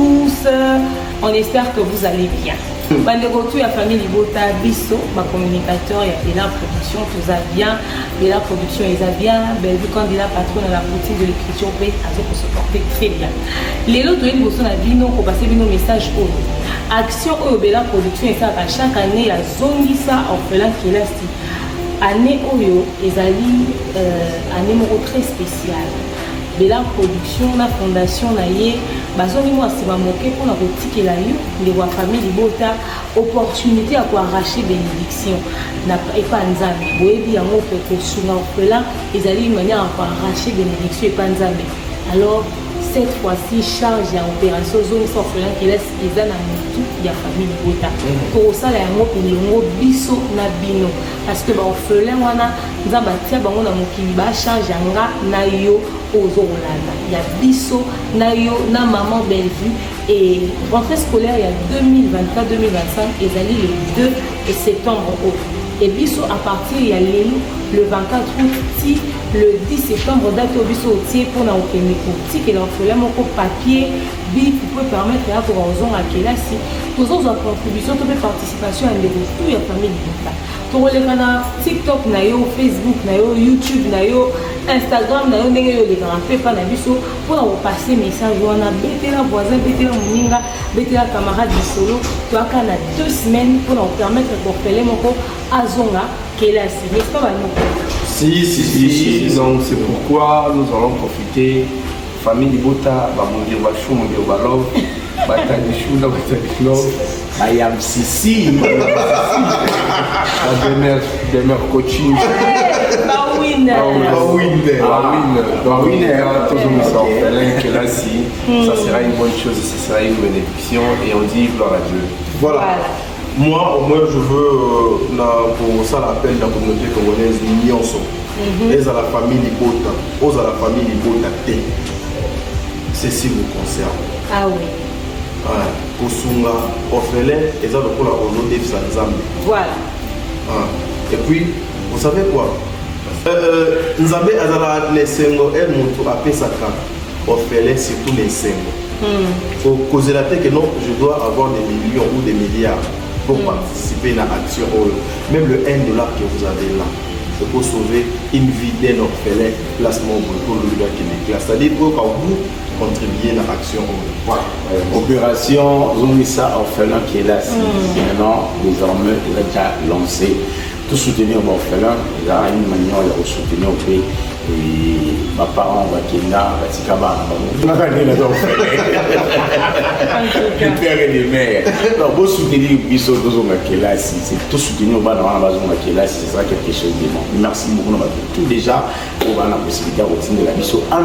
tous, on espère que vous allez bien. Bandeko ya famille Libota Bisso, ma communicateur et la production, tout ça bien, et la production est bien, ben vu quand il a patron à la boutique de l'écriture, à se porter très bien. Les autres ils vous sont à bino pour passer bino message au action au bela production et ça à chaque année la zone ça orphelin qui est année oyo ezali année moko très spéciale. Bela production la fondation na ye bazoni moi c'est moqué pour la boutique et la yo les wa famille Libota opportunité à quoi arracher bénédiction na et pas nzambe boyebi yango pe ko sunga orphelin ezali une manière à quoi arracher bénédiction et pas nzambe. Alors cette fois-ci charge à opération zone orphelin qui laisse eza na mutu ya famille Libota pour ça la yango pilongo biso na bino parce que ba orphelin wana nzamba tia bango na mokili ba charge anga na yo ozolanda ya biso na yo na maman Bellevue et rentrée scolaire il y a 2024-2025 ezali le 2 septembre et biso à partir il y a le 24 août ti le 10 septembre date au biso tie pour na okende politique et l'orphelin moko papier bi pour permettre à pour ozon à kelasi tous autres contributions toute participation à tout ya famille Libota pour les canaux TikTok na yo Facebook na yo YouTube na yo Instagram na yo ndenge yo les grands pas na biso pour passer message wana betela voisin betela moninga betela camarade du solo to aka na 2 semaines pour nous permettre d'orphelin moko azonga kelasi n'est-ce pas Si, donc c'est pourquoi nous allons profiter. Famille Libota, Bamondir Bachou, Mondir Balov, Batani Choula, Batani Love, Ayam Sissi, la demeure coaching. Bawin, ça sera une bonne chose, ça sera une bénédiction et on dit gloire à Dieu. Voilà. Moi, au moins, je veux, pour ça, l'appel de la communauté congolaise, Nyonso. Et à la famille Libota, aux à la famille Libota T. Ceci vous concerne. Ah oui. Kosunga, orphelin, et ça, le coup, la Ono de Sanzambe. Voilà. Et puis, vous savez quoi? Nzambe Azala Nesengo, elle montre à Pesaka, orphelin, surtout les Sengo. Faut causer la tête que non, je dois avoir des millions ou des milliards pour participer à l'action. Même le $1 que vous avez là, c'est pour sauver une vie d'un orphelin, placement pour le gars qui est classe. C'est-à-dire que quand vous contribuez à l'action. Voilà. Opération Zomissa orphelin qui est là. Maintenant, désormais, il a déjà lancé. Tout soutenir l'orphelin, il y a une manière de soutenir au pays. Et ma parent va Kenya, va Tikaba, va le père et les mères. Alors, vous soutenir Bisso, c'est tout soutenir au bas dans la base de la c'est ça quelque chose de bon. Merci beaucoup. Tout déjà, on va la possibilité de la Bisso $1,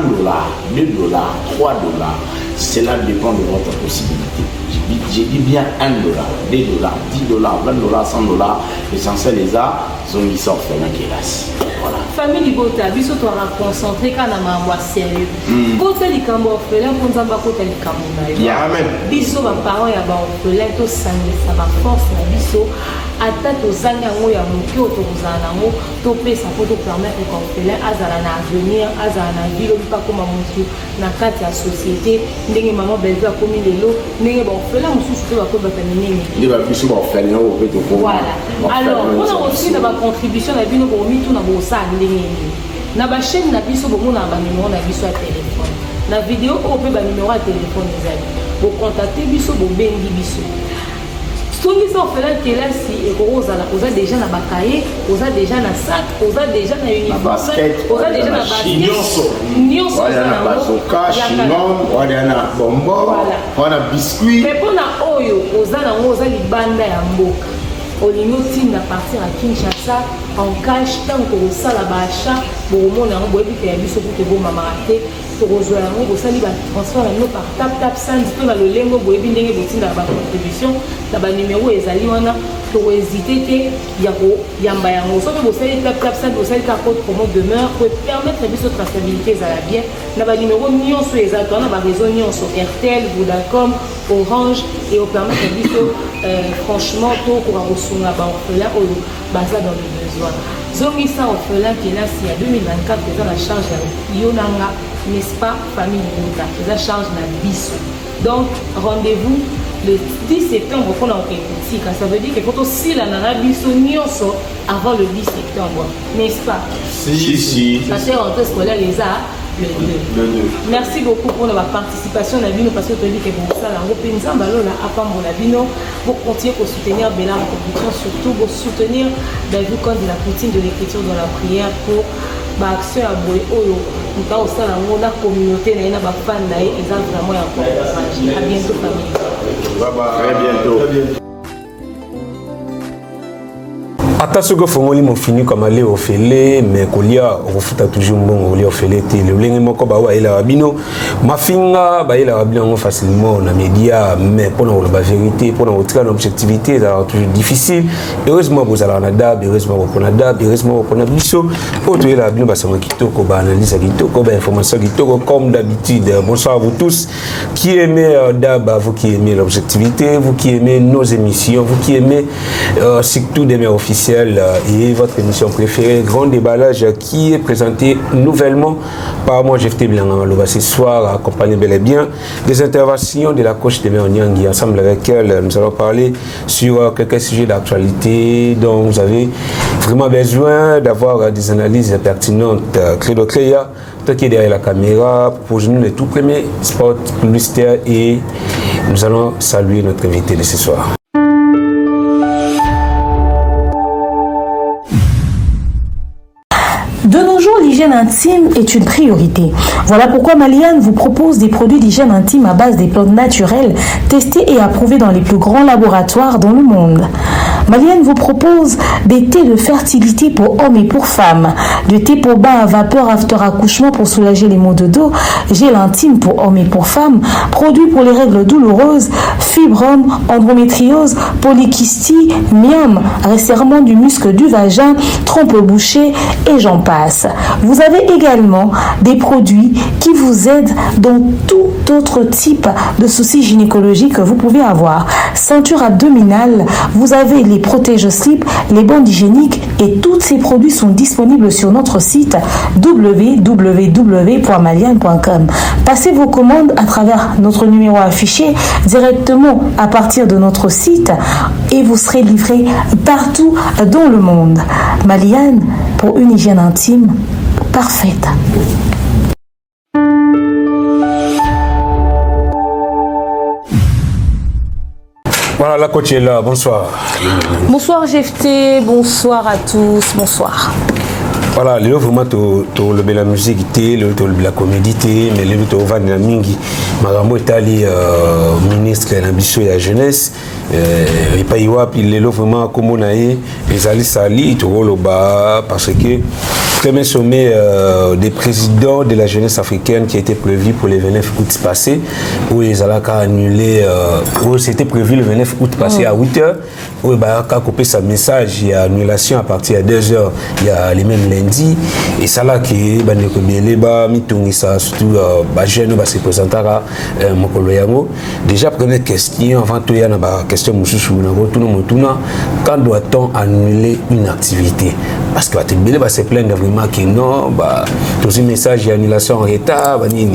$2, $3. Cela dépend de votre possibilité. J'ai dit bien $1, $2, $10, $20, $100. L'essentiel les a, Zomissa orphelin qui est là. Voilà. Famille Libota, biso to ra concentré kana mambo sérieux. Kota likambo orphelin pour nzamba kota likambo na yo. Amen. Biso ba parents ya ba orphelin to sangisa ba force na biso ata to zanga ngo ya moki to kuzana ngo to pesa pour to permettre que orphelin azala na avenir, azala na vie lo pa koma moki na kati ya société ndenge maman Bellevue akomi lelo ndenge ba orphelin mususu to ba ko batani nini. Ndi ba biso ba orphelin o pe to ko. Voilà. Alors, on a aussi na ba contribution na bino ko mi to na bo sa ndenge na ba chaîne na biso bo mona ba numéro na biso ya téléphone na vidéo o pe ba numéro ya téléphone ezali bo contacter biso bo bengi biso soki ça orphelin kelasi et kozala oza déjà na bakaye oza déjà na sac oza déjà na uniforme oza déjà na basket nyonso oza na bazoka chignon oza na bonbon oza na biscuit mais mpona oyo oza nango oza libanda ya mboka olingi otinda partir à Kinshasa en cash tant que osala baachat bomona yango boyebi ya biso kuke bomamaka te tokozwa yango bosali batransfert yango par tap sandi mpe balolengo boyebi ndenge botindaka bacontribution na banumero ezali wana tokohésite te ya koyamba yango soki bosali tap sandi bosali ka code promo demeure po permettre biso traçabilité ezala bien na banumero nyonso eza to wana bareseau nyonso RTL, Vodacom, Orange et opermettre biso franchement tokoka kosunga baorphelin oyo baza dans le besoin. Zomissa orphelin qui est là, si à 2024, ils ont la charge de Yonanga, n'est-ce pas, famille Libota, ils ont la charge de Bisso. Donc, rendez-vous le 10 septembre pour l'enquête. Ça veut dire que quand aussi la nanabiso nyonso avant le 10 septembre, n'est-ce pas? Si. Parce que rentrée scolaire les a le 2. Merci beaucoup pour la participation à Bino parce que tu dis que pour ça, pour continuer à soutenir Bella Production, surtout pour soutenir David quand de la routine de l'écriture dans la prière pour l'action à Boé Oyo. Nous avons aussi la communauté, nous avons fan et ils ont vraiment un peu. À bientôt, famille. Très bientôt. Atasuko fongoli mo fini comme aller au félé mais kolia refuta toujours bon au félé té le lenge moko ba wa ila bino mafinga ba ila bino facilement na média mais pour la vérité pour notre objectivité ça toujours difficile heureusement vous allez en adab heureusement pour adab heureusement pour biso auto ila bino ba sama kitoko ba analyse kitoko ba information kitoko comme d'habitude. Bonsoir à vous tous qui aimez dab, vous qui aimez l'objectivité, vous qui aimez nos émissions, vous qui aimez surtout des mères officielles et votre émission préférée, Grand Déballage, qui est présenté nouvellement par moi, JFT Bilangama ce soir, accompagné bel et bien des interventions de la coach de Nyangui, ensemble avec elle, nous allons parler sur quelques sujets d'actualité dont vous avez vraiment besoin d'avoir des analyses pertinentes. Clédo Cléa, toi qui est derrière la caméra, propose-nous les tout premiers spots publicitaires et nous allons saluer notre invité de ce soir. De nos jours, l'hygiène intime est une priorité. Voilà pourquoi Maliane vous propose des produits d'hygiène intime à base des plantes naturelles testés et approuvés dans les plus grands laboratoires dans le monde. Maliane vous propose des thés de fertilité pour hommes et pour femmes, du thé pour bain à vapeur after accouchement pour soulager les maux de dos, gel intime pour hommes et pour femmes, produits pour les règles douloureuses, fibrome, endométriose, polykystie, myome, resserrement du muscle du vagin, trompe bouchée et j'en passe. Vous avez également des produits qui vous aident dans tout autre type de soucis gynécologiques que vous pouvez avoir. Ceinture abdominale, vous avez les protège-slip, les bandes hygiéniques et tous ces produits sont disponibles sur notre site www.maliane.com. Passez vos commandes à travers notre numéro affiché directement à partir de notre site et vous serez livré partout dans le monde. Maliane pour une hygiène intime parfaite. Voilà, la coach est là. Bonsoir. Bonsoir GFT, bonsoir à tous, bonsoir. Voilà, les vraiment le la musique, la comédie, mais les autres vont la mingi. Marambo est allé ministre de l'ambition et la jeunesse. Et pas y avoir puis les vraiment comme on a eu les alliés sali parce que premier sommet des présidents de la jeunesse africaine qui a été prévu pour le 29 août passé, où ils allaient annuler, où c'était prévu le 29 août passé à 8h, où ils ont coupé sa message, il y a annulation à partir de 2h, il y a les mêmes lundis, et ça là qui est surtout jeune se présentera déjà première question avant tout il y a une question quand doit-on annuler une activité parce que va se plaindre vraiment que non tous les messages d'annulation en retard les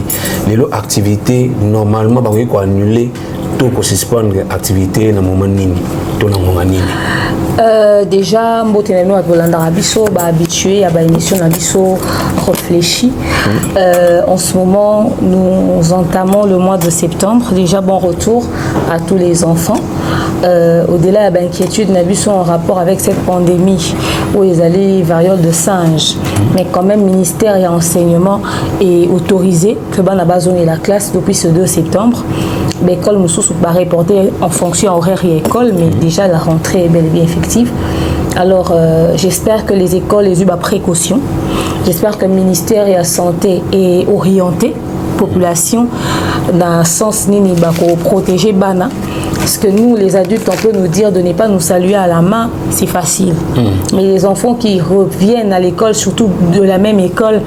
activités normalement il faut annuler tout pour suspendre l'activité dans le moment déjà mboteneno à Bolanda Bisso habitué à l'émission Nabiso réfléchi. En ce moment nous entamons le mois de septembre, déjà bon retour à tous les enfants. Au-delà de l'inquiétude Nabiso en rapport avec cette pandémie où ils allaient variole de singe, mais quand même ministère et enseignement est autorisé que ban abandonner la classe depuis ce 2 septembre. L'école Moussous va reporter en fonction horaire et école, mais déjà la rentrée est bel et bien effective. Alors j'espère que les écoles les eu à précaution. J'espère que le ministère de la Santé est orienté population dans le sens nini pour protéger Bana. Parce que nous, les adultes, on peut nous dire de ne pas nous saluer à la main, c'est facile. Mais les enfants qui reviennent à l'école, surtout de la même école,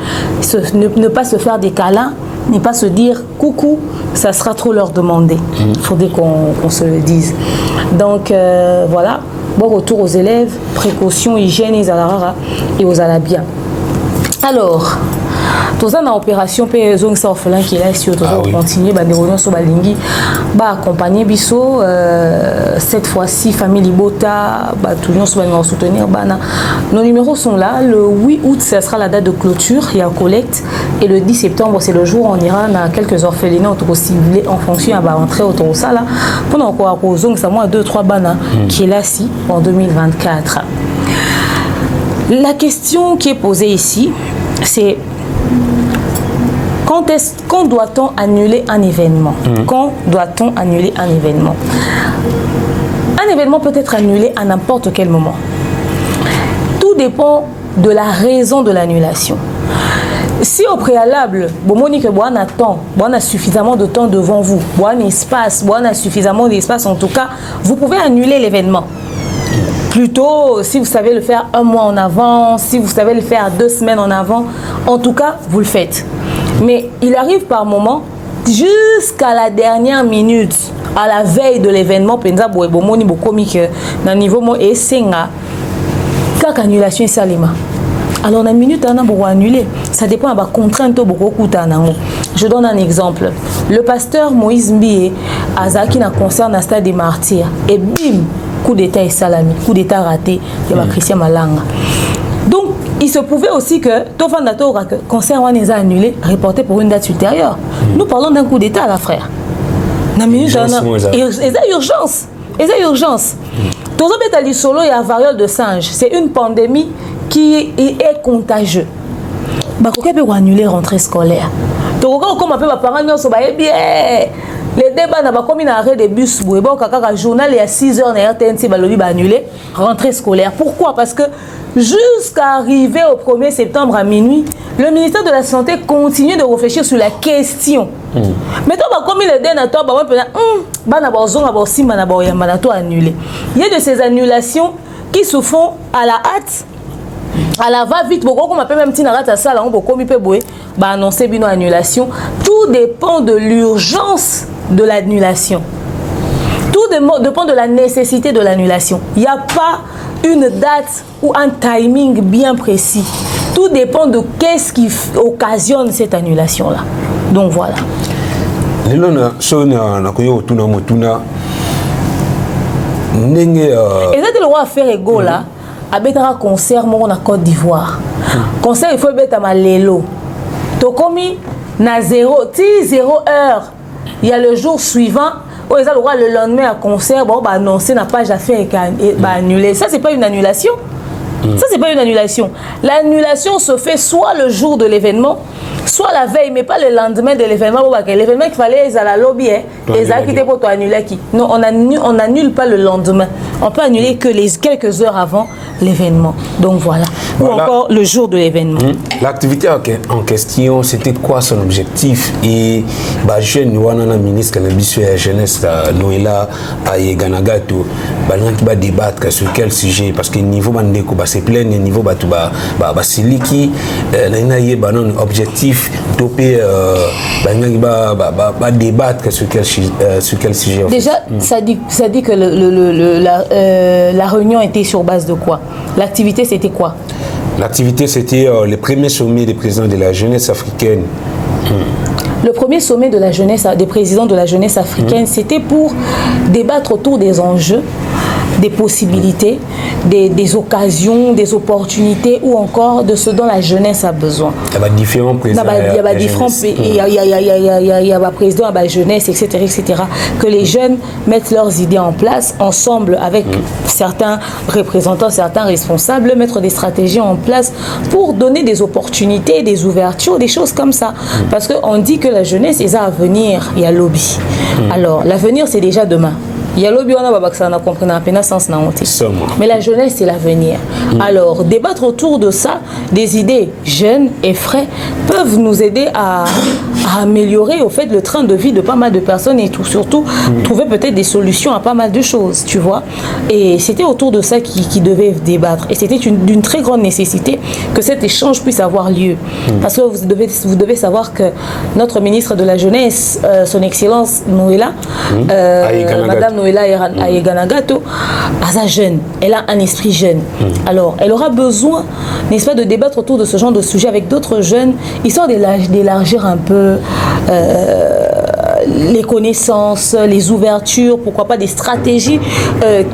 ne pas se faire des câlins, ne pas se dire coucou, ça sera trop leur demander. Il faudrait qu'on se le dise. Donc voilà, bon retour aux élèves, précaution, hygiène et aux alabia. Alors, Tous en opération pe zone ça orphelin qui est là si on continue ba dérouler sur balingi ba accompagner biso cette fois-ci famille Libota ba tout nous va soutenir bana. Nos numéros sont là. Le 8 août ce sera la date de clôture, il y a collecte et le 10 septembre c'est le jour où on ira dans quelques orphelinats autour ciblés en fonction à ba rentrer autour de ça là pendant quoi au zone ça moi 2-3 bana qui est là si en 2024. La question qui est posée ici c'est quand doit-on annuler un événement? Quand doit-on annuler un événement? Un événement peut être annulé à n'importe quel moment. Tout dépend de la raison de l'annulation. Si au préalable, Monique Boan attend, Boan a suffisamment de temps devant vous, Boan espace, Boan a suffisamment d'espace, en tout cas, vous pouvez annuler l'événement. Plutôt, si vous savez le faire un mois en avant, si vous savez le faire 2 semaines en avant, en tout cas, vous le faites. Mais il arrive par moment, jusqu'à la dernière minute, à la veille de l'événement, penza boebomoni bokomique na niveau mo esenga kaka annulation salima. Alors la minute on a beaucoup annulé, ça dépend de la contrainte beaucoup kuta nango. Je donne un exemple. Le pasteur Moïse Mbie azaki na concert na stade des Martyrs et bim coup d'état et salami, coup d'état raté de Christian Malanga. Donc il se pouvait aussi que le concert est annulé, reporté pour une date ultérieure. Nous parlons d'un coup d'état, là, frère. Il y a urgence. Il y a urgence. Tout ça, il y a variole de singe. C'est une pandémie qui est contagieuse. Il faut annuler la rentrée scolaire. Les débats n'ont pas commis arrêt de bus. Le journal il y a 6 heures, RTNC va annuler rentrée scolaire. Pourquoi? Parce que jusqu'à arriver au 1er septembre à minuit, le ministère de la Santé continue de réfléchir sur la question. Mais toi, comme il est annulé. Il y a de ces annulations qui se font à la hâte, à la va-vite. Comme appelle même Tinarata Sala, on peut annoncer une annulation. Tout dépend de l'urgence de l'annulation. Tout dépend de la nécessité de l'annulation. Il n'y a pas une date ou un timing bien précis. Tout dépend de qu'est-ce qui occasionne cette annulation-là. Donc voilà. Et ça, c'est le roi faire ego là. Avec un concert en Côte d'Ivoire. Concert, il faut mettre à Lélo. Tokomi, na 0 heure. Il y a le jour suivant. Le lendemain à concert, bon, annoncer la page d'affaires et annuler. Ça, c'est pas une annulation. Ça, c'est pas une annulation. L'annulation se fait soit le jour de l'événement, soit la veille, mais pas le lendemain de l'événement. L'événement qu'il fallait, ils allaient à lobby, ils allaient quitter pour annuler qui. Non, on n'annule pas le lendemain. On peut annuler que les quelques heures avant l'événement. Donc voilà. Ou encore le jour de l'événement. L'activité en question, c'était quoi son objectif? Et jeune ministre de la jeunesse, Noëlla Ayeganagato, qui va débattre sur quel sujet? Parce que niveau Bandeko, c'est plein, niveau Basiliki, objectif topé, débattre sur quel sujet? Déjà, ça dit que la réunion était sur base de quoi? L'activité, c'était quoi? L'activité, c'était le premier sommet des présidents de la jeunesse africaine. Le premier sommet de la jeunesse, des présidents de la jeunesse africaine, c'était pour débattre autour des enjeux, des possibilités, des occasions, des opportunités ou encore de ce dont la jeunesse a besoin. Il y a différents présidents. Il y a présidents de la jeunesse, etc., que les jeunes mettent leurs idées en place ensemble avec certains représentants, certains responsables, mettre des stratégies en place pour donner des opportunités, des ouvertures, des choses comme ça. Parce qu'on dit que la jeunesse, c'est à venir, il y a lobby. Alors, l'avenir, c'est déjà demain. Il y a lobby, on a compris, mais la jeunesse, c'est l'avenir. Alors, débattre autour de ça, des idées jeunes et frais peuvent nous aider à à améliorer au fait le train de vie de pas mal de personnes et tout, surtout trouver peut-être des solutions à pas mal de choses, tu vois. Et c'était autour de ça qui devait débattre. Et c'était d'une très grande nécessité que cet échange puisse avoir lieu. Parce que vous devez savoir que notre ministre de la Jeunesse, son Excellence Noëlla, Madame Noëlla Ayeganagato, elle est jeune, elle a un esprit jeune. Alors, elle aura besoin, n'est-ce pas, de débattre autour de ce genre de sujet avec d'autres jeunes, histoire d'élargir un peu les connaissances, les ouvertures, pourquoi pas des stratégies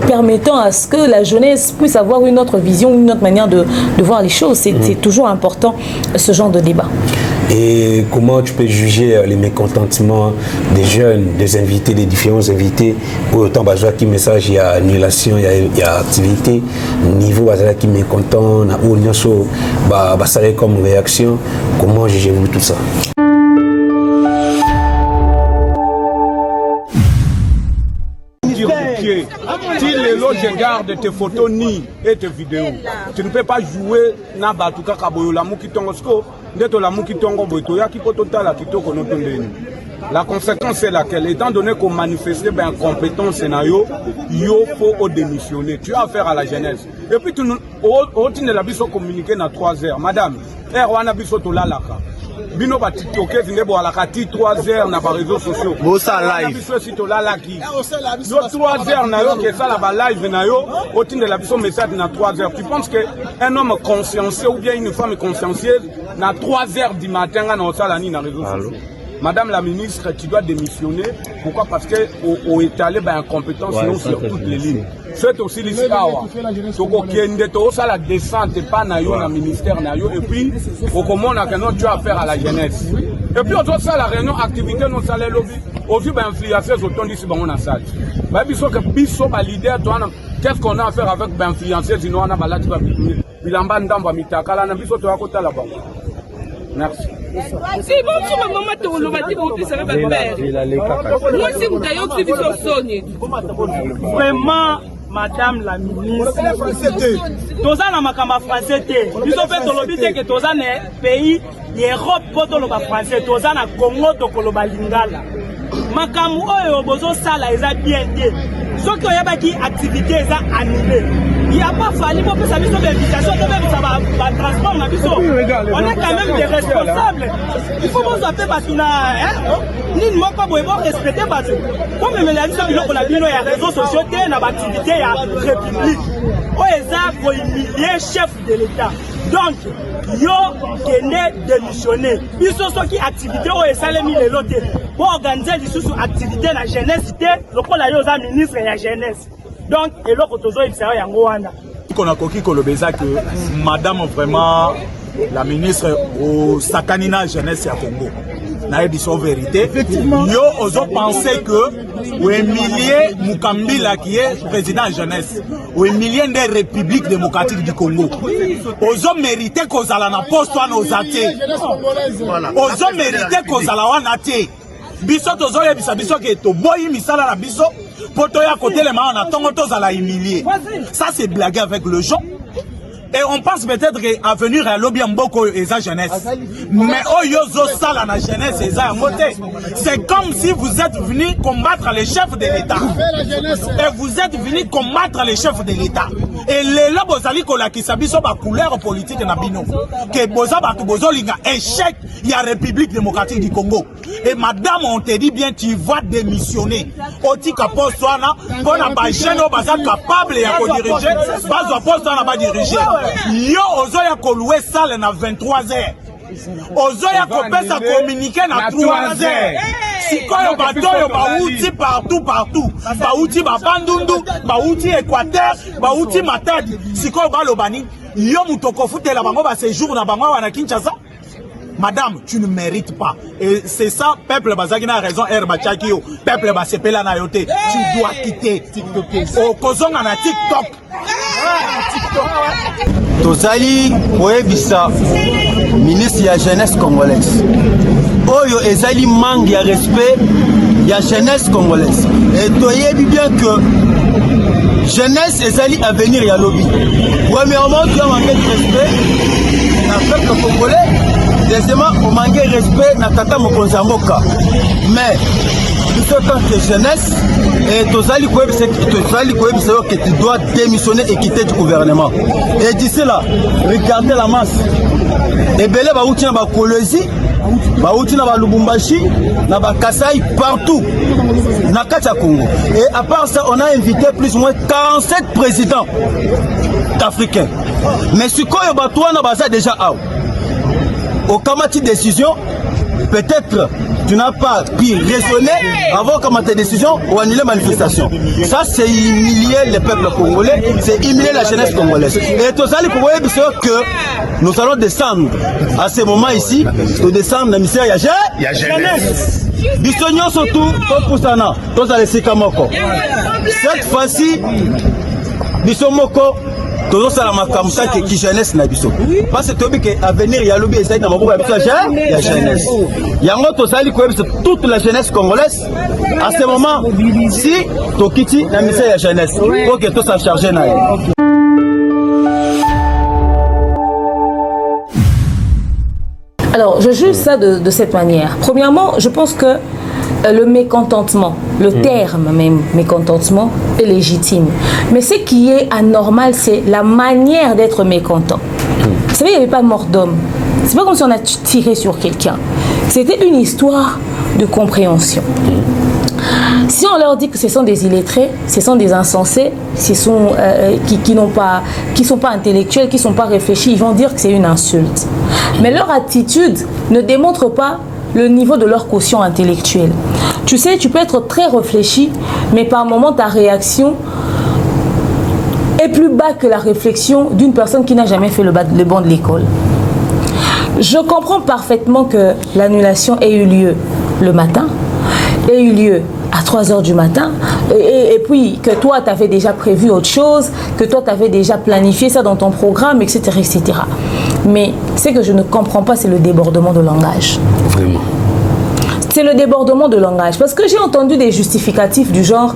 permettant à ce que la jeunesse puisse avoir une autre vision, une autre manière de voir les choses. C'est toujours important, ce genre de débat. Et comment tu peux juger les mécontentements des jeunes, des invités, des différents invités? Autant qui message, il y a annulation, il y a activité, niveau qui est mécontent, ou ça comme réaction. Comment jugez-vous tout ça? Si les lots je garde tes photos ni et tes vidéos, tu ne peux pas jouer na batuka kaboyo la mukitongo sko ndeto la mukitongo boito ya kipotota la kitoko notondeni. La conséquence est laquelle, étant donné qu'on manifeste ben compétence nayo, yo faut démissionner. Tu as affaire à la jeunesse. Et puis tu au tin de la biso communiquer na 3 heures. Madame, wana biso to la laka. Bino ba TikTokers ndebo ala kati 3 heures na ba réseaux sociaux. Bosa live. Biso si to la laki. Yo 3 heures na yo que ça la ba live na yo, au tin de la biso message na 3 heures. Tu penses que un homme consciencieux ou bien une femme consciencieuse na 3 heures du matin na ça la ni na réseaux sociaux? Madame la ministre, tu dois démissionner. Pourquoi? Parce que au étalé ben incompétence sur toutes les lignes. C'est aussi l'histoire. Donc ça la descente pas na yo na ministère na yo et puis au comment on a que tu as affaire à la jeunesse. Et puis on doit ça la réunion activité non salaire lobby. Aussi ben influenceurs autant dit on a ça. Ben biso que biso ba leader toi qu'est-ce qu'on a à faire avec ben influenceurs sinon on a balati ba bilamba ndamba mitakala na biso to akota là-bas. Merci. Si bon, tu m'as maman te relevati pour que ça va faire. Moi, si vous d'ailleurs, tu vis au sonne. Vraiment, Madame la ministre, tous en makamba français, ils ont fait le lobby que tous en pays, l'Europe pour le français, tous en Congo, pour le lingala. Makamu oyo bozo sala eza bien dit. Ce qui a qui activité eza annulée. Il n'y a pas fallu pour que ça puisse d'invitation, ça va transport ma biso. On est quand même des responsables. Il faut vous appeler parce qu'on a ni moi pas pour respecter parce que comme me l'a dit sur la bino il y a réseaux sociaux, il y a activité, il y a république. On est pour humilier chef de l'État. Donc yo kene démissionner. Ils sont ceux qui activité au salemi les lotés pour organiser des sous activité la jeunesse le pour la yosa ministre et la jeunesse. Donc et l'autre tozo il sera yango wana. Qu'on a coquille kolobeza que madame vraiment la ministre au sakanina jeunesse à Congo. Na édition vérité. Yo ozo penser que ou Emilie Mukambila qui est président jeunesse ou Emilie des République démocratique du Congo. Ozo mérité kozala na poste wana ozate. Ozo mérité kozala wana te. Biso tozo yebisa biso ke to boyi misala la biso poto ya côté les mains on attend tozala humilier. Ça c'est blaguer avec le gens. Et on pense peut-être qu'à venir à l'objet mboko et sa jeunesse. Mais oh yozo sala na jeunesse et sa moté. C'est comme si vous êtes venu combattre les chefs de l'État. Et vous êtes venu combattre les chefs de l'État. Et les là bozali kola ki sabiso ba couleur politique na bino. Que boza batu bozolinga échec il y a République démocratique du Congo. Et madame on te dit bien tu vas démissionner. Otika poste wana pona ba jeune baza capable ya ko diriger, bazo poste wana ba diriger. Yo ozoya koloué salle na 23h. Ozoya kopesa communiquer na 3h. Sikoyo batoyo bauti partout. Bauti babandundu, bauti Équateur, bauti Matadi. Sikoyo balobani, yo mutoko futela bango ba séjour na bango wana Kinshasa. Madame, tu ne mérites pas. Et c'est ça, peuple bazaki na raison Herbachakio. Peuple basepela na yote. Tu dois quitter TikTok. Au kozonga na TikTok. Tozali Oebisa, ministre de la jeunesse congolaise. Oyo ezali manque de respect de la jeunesse congolaise. Et toyebi bien que jeunesse ezali avenir ya lobby. Premièrement, tu as manqué de respect à peuple congolais. Deuxièmement, on manque respect na tata mokonzi ya mboka. Mais en tant que jeunesse, et tozali koyebisa que tu dois démissionner et quitter du gouvernement. Et d'ici là, regardez la masse. Et belé bauti na ba Kolwezi, bauti na ba Lubumbashi, na ba Kasai, partout na Katia Congo. Et à part ça, on a invité plus ou moins 47 présidents africains. Mais ce qu'on a battu na baza déjà out. Au Kamati décision, peut-être tu n'as pas pu raisonner avant comment tes décisions ou annuler manifestation. Ça, c'est humilier le peuple congolais, c'est humilier la jeunesse congolaise. Et tous les Congolais, que nous allons descendre à ce moment ici, nous descendre dans le ministère de la jeunesse. Bisognon surtout, tous les Sikamoko. Cette fois-ci, Bisomoko. Tout ça la makamsa qui jeunesse na biso parce que tobi que avenir ya lobi essaye na maboko ya biso ya jeunesse yango to sali ko toute la jeunesse congolaise à ce moment si tokiti na mission ya jeunesse faut que tout ça charger na. Alors, je juge ça de cette manière. Premièrement, je pense que le mécontentement, le terme même mécontentement est légitime. Mais ce qui est anormal, c'est la manière d'être mécontent. Vous savez, il n'y avait pas mort d'homme. C'est pas comme si on a tiré sur quelqu'un. C'était une histoire de compréhension. Si on leur dit que ce sont des illettrés, ce sont des insensés, ce sont, qui sont pas intellectuels, qui ne sont pas réfléchis, ils vont dire que c'est une insulte. Mais leur attitude ne démontre pas le niveau de leur quotient intellectuel. Tu sais, tu peux être très réfléchi, mais par moment, ta réaction est plus bas que la réflexion d'une personne qui n'a jamais fait le banc de l'école. Je comprends parfaitement que l'annulation ait eu lieu le matin, ait eu lieu à 3 h du matin, et puis que toi, tu avais déjà prévu autre chose, que toi, tu avais déjà planifié ça dans ton programme, etc. etc. Mais ce que je ne comprends pas, c'est le débordement de langage. Vraiment. C'est le débordement de langage. Parce que j'ai entendu des justificatifs du genre,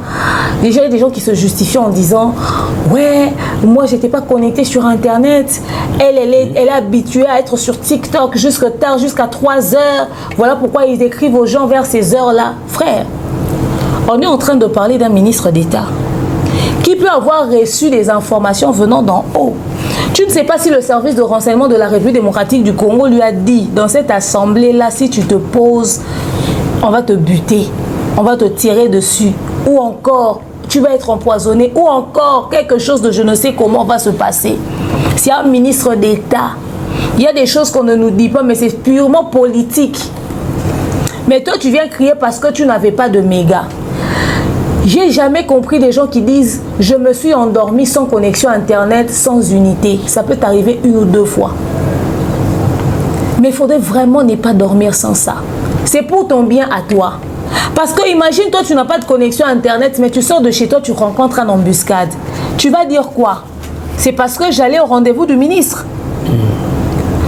déjà il y a des gens qui se justifient en disant « Ouais, moi j'étais pas connectée sur Internet, elle est habituée à être sur TikTok jusqu'à tard, jusqu'à 3 h. Voilà pourquoi ils écrivent aux gens vers ces heures-là. » Frère, on est en train de parler d'un ministre d'État qui peut avoir reçu des informations venant d'en haut. Tu ne sais pas si le service de renseignement de la République démocratique du Congo lui a dit dans cette assemblée-là, si tu te poses, on va te buter, on va te tirer dessus, ou encore tu vas être empoisonné, ou encore quelque chose de je ne sais comment va se passer. C'est un ministre d'État. Il y a des choses qu'on ne nous dit pas, mais c'est purement politique. Mais toi, tu viens crier parce que tu n'avais pas de méga. J'ai jamais compris des gens qui disent « Je me suis endormi sans connexion Internet, sans unité ». Ça peut t'arriver 1 ou 2 fois. Mais il faudrait vraiment ne pas dormir sans ça. C'est pour ton bien à toi. Parce que imagine, toi, tu n'as pas de connexion Internet, mais tu sors de chez toi, tu rencontres un embuscade. Tu vas dire quoi? C'est parce que j'allais au rendez-vous du ministre.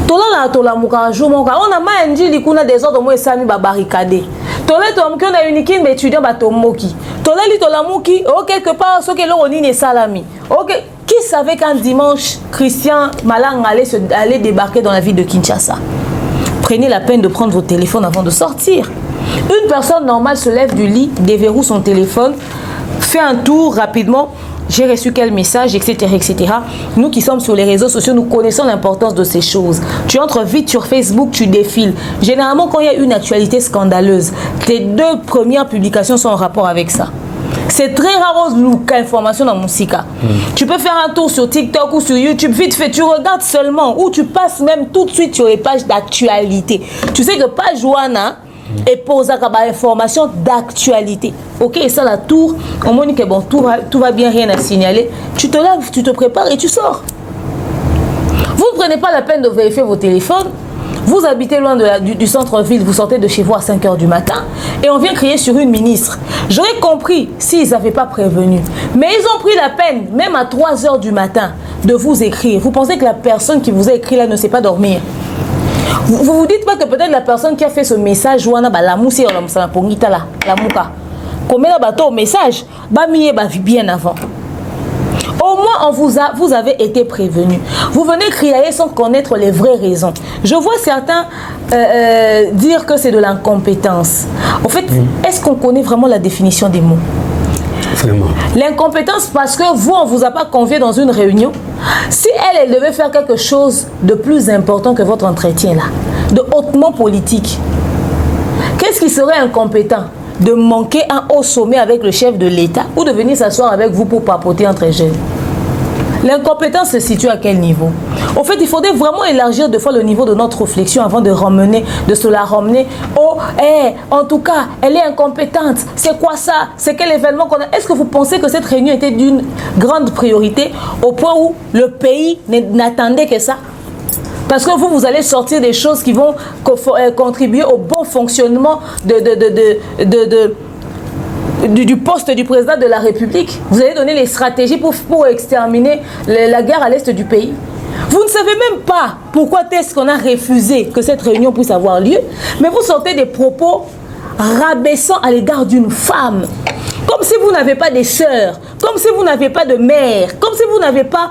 On a mangi likuna des ordres moi sami ba barricade. Tolé tom qu'on a unique mais étudiant ba tomoki. Tolé li tolamuki oh quelque part ce que l'on ni salami. OK, qui savait qu'un dimanche Christian Malang allait débarquer dans la ville de Kinshasa? Prenez la peine de prendre votre téléphone avant de sortir. Une personne normale se lève du lit, déverrouille son téléphone, fait un tour rapidement. J'ai reçu quel message, etc., etc. Nous qui sommes sur les réseaux sociaux, nous connaissons l'importance de ces choses. Tu entres vite sur Facebook, tu défiles. Généralement, quand il y a une actualité scandaleuse, tes 2 premières publications sont en rapport avec ça. C'est très rare l'information dans mon sika. Tu peux faire un tour sur TikTok ou sur YouTube, vite fait, tu regardes seulement, ou tu passes même tout de suite sur les pages d'actualité. Tu sais que page Wana et pose à information d'actualité. Ok, et ça la tour, on me dit que bon, tout va bien, rien à signaler. Tu te laves, tu te prépares et tu sors. Vous ne prenez pas la peine de vérifier vos téléphones. Vous habitez loin du centre-ville, vous sortez de chez vous à 5 h du matin et on vient crier sur une ministre. J'aurais compris s'ils n'avaient pas prévenu. Mais ils ont pris la peine, même à 3 h du matin, de vous écrire. Vous pensez que la personne qui vous a écrit là ne sait pas dormir? Vous vous dites pas que peut-être la personne qui a fait ce message, la mousse la mouka, comme la bateau au message, bien avant. Au moins Quand vous avez été prévenu, vous venez crier sans connaître les vraies raisons. Je vois certains dire que c'est de l'incompétence. En fait, est-ce qu'on connaît vraiment la définition des mots? L'incompétence parce que vous, on ne vous a pas convié dans une réunion. Si elle devait faire quelque chose de plus important que votre entretien là, de hautement politique, qu'est-ce qui serait incompétent? De manquer un haut sommet avec le chef de l'État ou de venir s'asseoir avec vous pour papoter entre jeunes? L'incompétence se situe à quel niveau? En fait, il faudrait vraiment élargir deux fois le niveau de notre réflexion avant de se la ramener au en tout cas, elle est incompétente. C'est quoi ça? C'est quel événement qu'on a? Est-ce que vous pensez que cette réunion était d'une grande priorité au point où le pays n'attendait que ça? Parce que vous allez sortir des choses qui vont contribuer au bon fonctionnement du poste du président de la République. Vous allez donner les stratégies pour exterminer la guerre à l'est du pays. Vous ne savez même pas pourquoi est-ce qu'on a refusé que cette réunion puisse avoir lieu, mais vous sortez des propos rabaissants à l'égard d'une femme. Comme si vous n'avez pas des sœurs, comme si vous n'avez pas de mère, comme si vous n'avez pas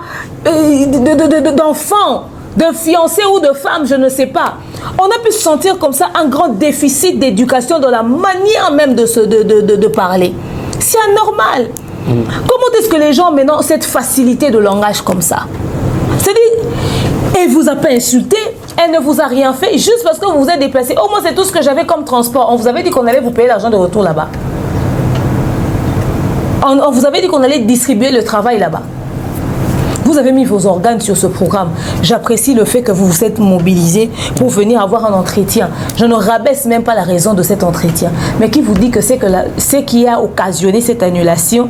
d'enfants, de fiancés ou de femmes, je ne sais pas. On a pu sentir comme ça un grand déficit d'éducation dans la manière même de parler. C'est anormal. Comment est-ce que les gens maintenant ont cette facilité de langage comme ça? C'est-à-dire, elle vous a pas insulté, elle ne vous a rien fait, juste parce que vous vous êtes déplacé. Oh, moi, c'est tout ce que j'avais comme transport. On vous avait dit qu'on allait vous payer l'argent de retour là-bas. On vous avait dit qu'on allait distribuer le travail là-bas. Vous avez mis vos organes sur ce programme. J'apprécie le fait que vous vous êtes mobilisés pour venir avoir un entretien. Je ne rabaisse même pas la raison de cet entretien. Mais qui vous dit que c'est que ce qui a occasionné cette annulation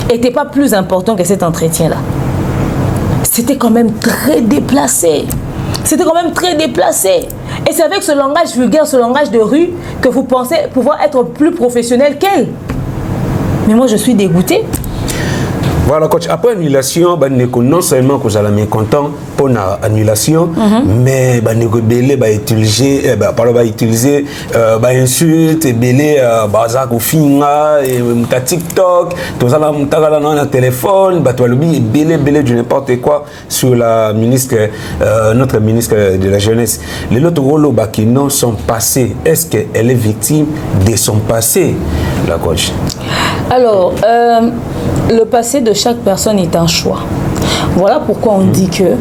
n'était pas plus important que cet entretien-là? C'était quand même très déplacé. C'était quand même très déplacé. Et c'est avec ce langage vulgaire, ce langage de rue, que vous pensez pouvoir être plus professionnel qu'elle. Mais moi, je suis dégoûtée. Voilà, coach. Après annulation, non seulement que vous allez mécontent pour l'annulation, mais vous allez utiliser insultes, bazar au finga, TikTok, tout ça là, téléphone, belé du n'importe quoi sur la ministre, notre ministre de la jeunesse. Les autres rôles qui non sont passés, est-ce qu'elle est victime de son passé, la coach? Alors, le passé de chaque personne est un choix. Voilà pourquoi on dit que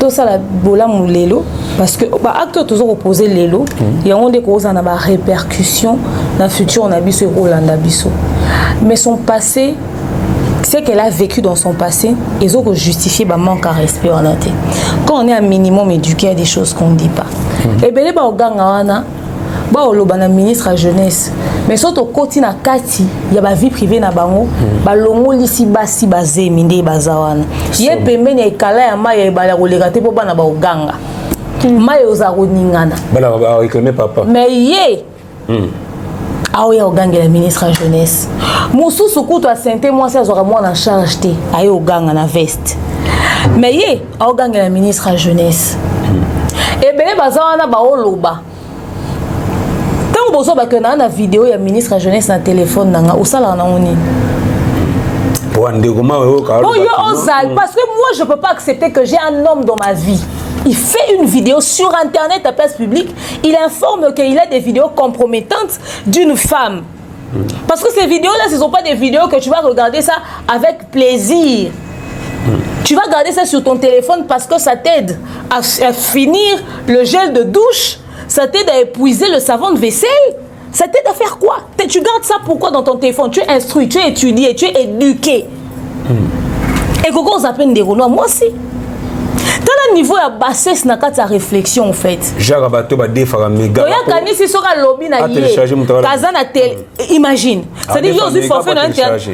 tout ça la bola moulelo parce que acteur toujours opposé l'élo il y a des causes en a répercussion dans le futur on a biso Rolanda biso. Mais son passé, ce qu'elle a vécu dans son passé, ils ont justifié bah manque à respect en été. Quand on est un minimum éduqué, il y a des choses qu'on ne dit pas. Et bien les ba oganga le ministre à jeunesse mais surtout côté na kati il y a vie privée na bango balongo lisi basi bazé minde bazawana ye pembeni ekala ya mai ya bala koleka te po bana ba oganga mai ozako ningana bala ba réclamer papa mais ye aoya oganga la ministre à jeunesse mususu kutu a santé moi ça aura moi en charge te ayo oganga na veste mais ye oganga la ministre à jeunesse et bele bazawana ba oloba bozo bakena na vidéo ya ministre à jeunesse na téléphone nanga osala na oni pour ndegoma parce que moi je peux pas accepter que j'ai un homme dans ma vie, il fait une vidéo sur internet à place publique, il informe qu'il a des vidéos compromettantes d'une femme. Parce que ces vidéos là ce sont pas des vidéos que tu vas regarder ça avec plaisir. Tu vas garder ça sur ton téléphone parce que ça t'aide à finir le gel de douche. Ça t'aide à épuiser le savon de vaisselle. Ça t'aide à faire quoi? Tu gardes ça pourquoi dans ton téléphone? Tu es instruit, tu es étudié, tu es éduqué. Et quand on s'appelle des Renois, moi aussi. Dans le niveau de bassesse, na ta réflexion en fait. Imagine. C'est-à-dire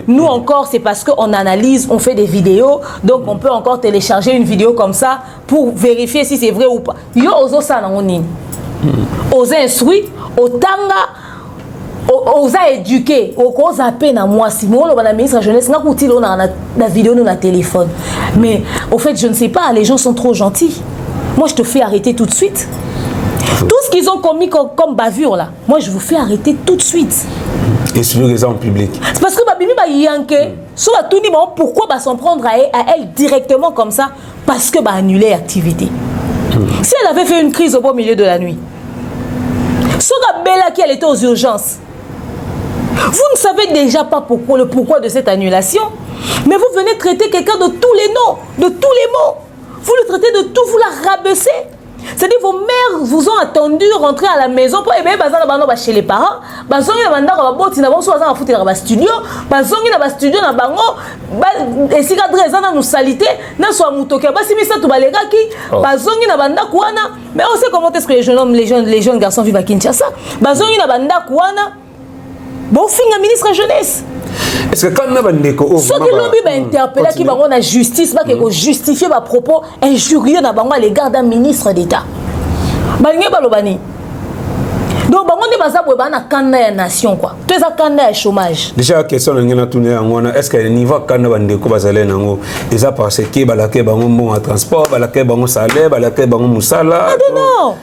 nous encore, c'est parce qu'on analyse, on fait des vidéos, donc on peut encore télécharger une vidéo comme ça pour vérifier si c'est vrai ou pas. Yo ozo ça na oni. Aux instruits, aux tanga, aux éduqués, aux appels à moi. Si moi, le ministre de la jeunesse, on a la vidéo dans le téléphone. Mais au fait, je ne sais pas, les gens sont trop gentils. Moi, je te fais arrêter tout de suite. Tout ce qu'ils ont commis comme bavure là, moi, je vous fais arrêter tout de suite. Et sur les en public. C'est parce que Babimi ba yanke. Soit tout le monde, pourquoi bah s'en prendre à elle directement comme ça? Parce que bah annuler l'activité. Si elle avait fait une crise au beau milieu de la nuit, soit Bella qui elle était aux urgences, vous ne savez déjà pas pourquoi, le pourquoi de cette annulation, mais vous venez traiter quelqu'un de tous les noms, de tous les mots. Vous le traitez de tout, vous la rabaissez. C'est-à-dire vos mères vous ont attendu rentrer à la maison pour chez les parents. Studio, studio na bango, nous salité, na so mutoke, mais on sait comment est-ce que les jeunes garçons vivent à Kinshasa. Bazongi na banda kuana. Bon fin ministre jeunesse. Est-ce que quand on a ceux qui l'ont interpellé qui vont la justice, qui vont justifier leurs propos injurieux à l'égard d'un ministre d'État. Donc, on est dans la nation. Tu es dans le chômage. Déjà, la question est-ce que le niveau de c'est parce que le transport, le salaire, le musala. Non.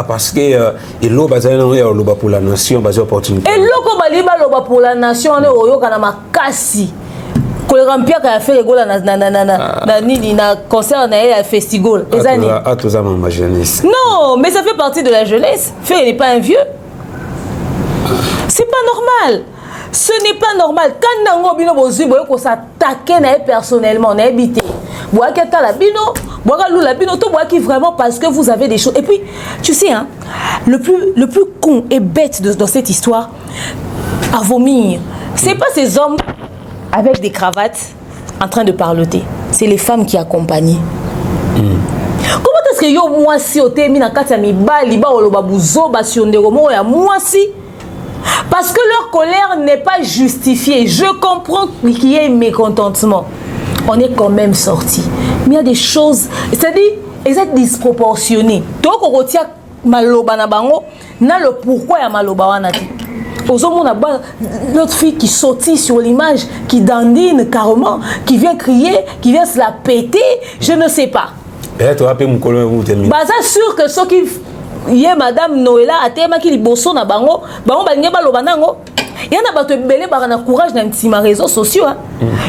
Parce que il pour la nation, opportunité. Et l'eau pour la nation, le remplir a fait le concert na festival. Non, mais ça fait partie de la jeunesse. Fait n'est pas un vieux. C'est pas normal. Ce n'est pas normal. Quand nango bino bozu boyo ko s'attaquer na personnellement na habité. Boa keta la bino, boa lula bino to boa qui vraiment parce que vous avez des choses. Et puis tu sais hein, le plus con et bête dans cette histoire à vomir. C'est pas ces hommes avec des cravates en train de parloter. C'est les femmes qui accompagnent. Comment est-ce que yo moi si au temi na kati ya mibali ba oloba buzo ba siondero mo ya moi si parce que leur colère n'est pas justifiée. Je comprends qu'il y ait mécontentement. On est quand même sorti. Mais il y a des choses, c'est-à-dire elles sont disproportionnées. Donc on retient maloba na bango na le pourquoi ya maloba wana ti. L'autre fille qui sautille sur l'image, qui dandine carrément, qui vient crier, qui vient se la péter, je ne sais pas. Et tu as pu me coller où tu es. Bah ça sûr que ceux qui y a Madame Noëlla a tellement qui bosso na bango, bango ba ngeba lobanango. Il y en a pas te belé par un courage dans mes réseaux sociaux.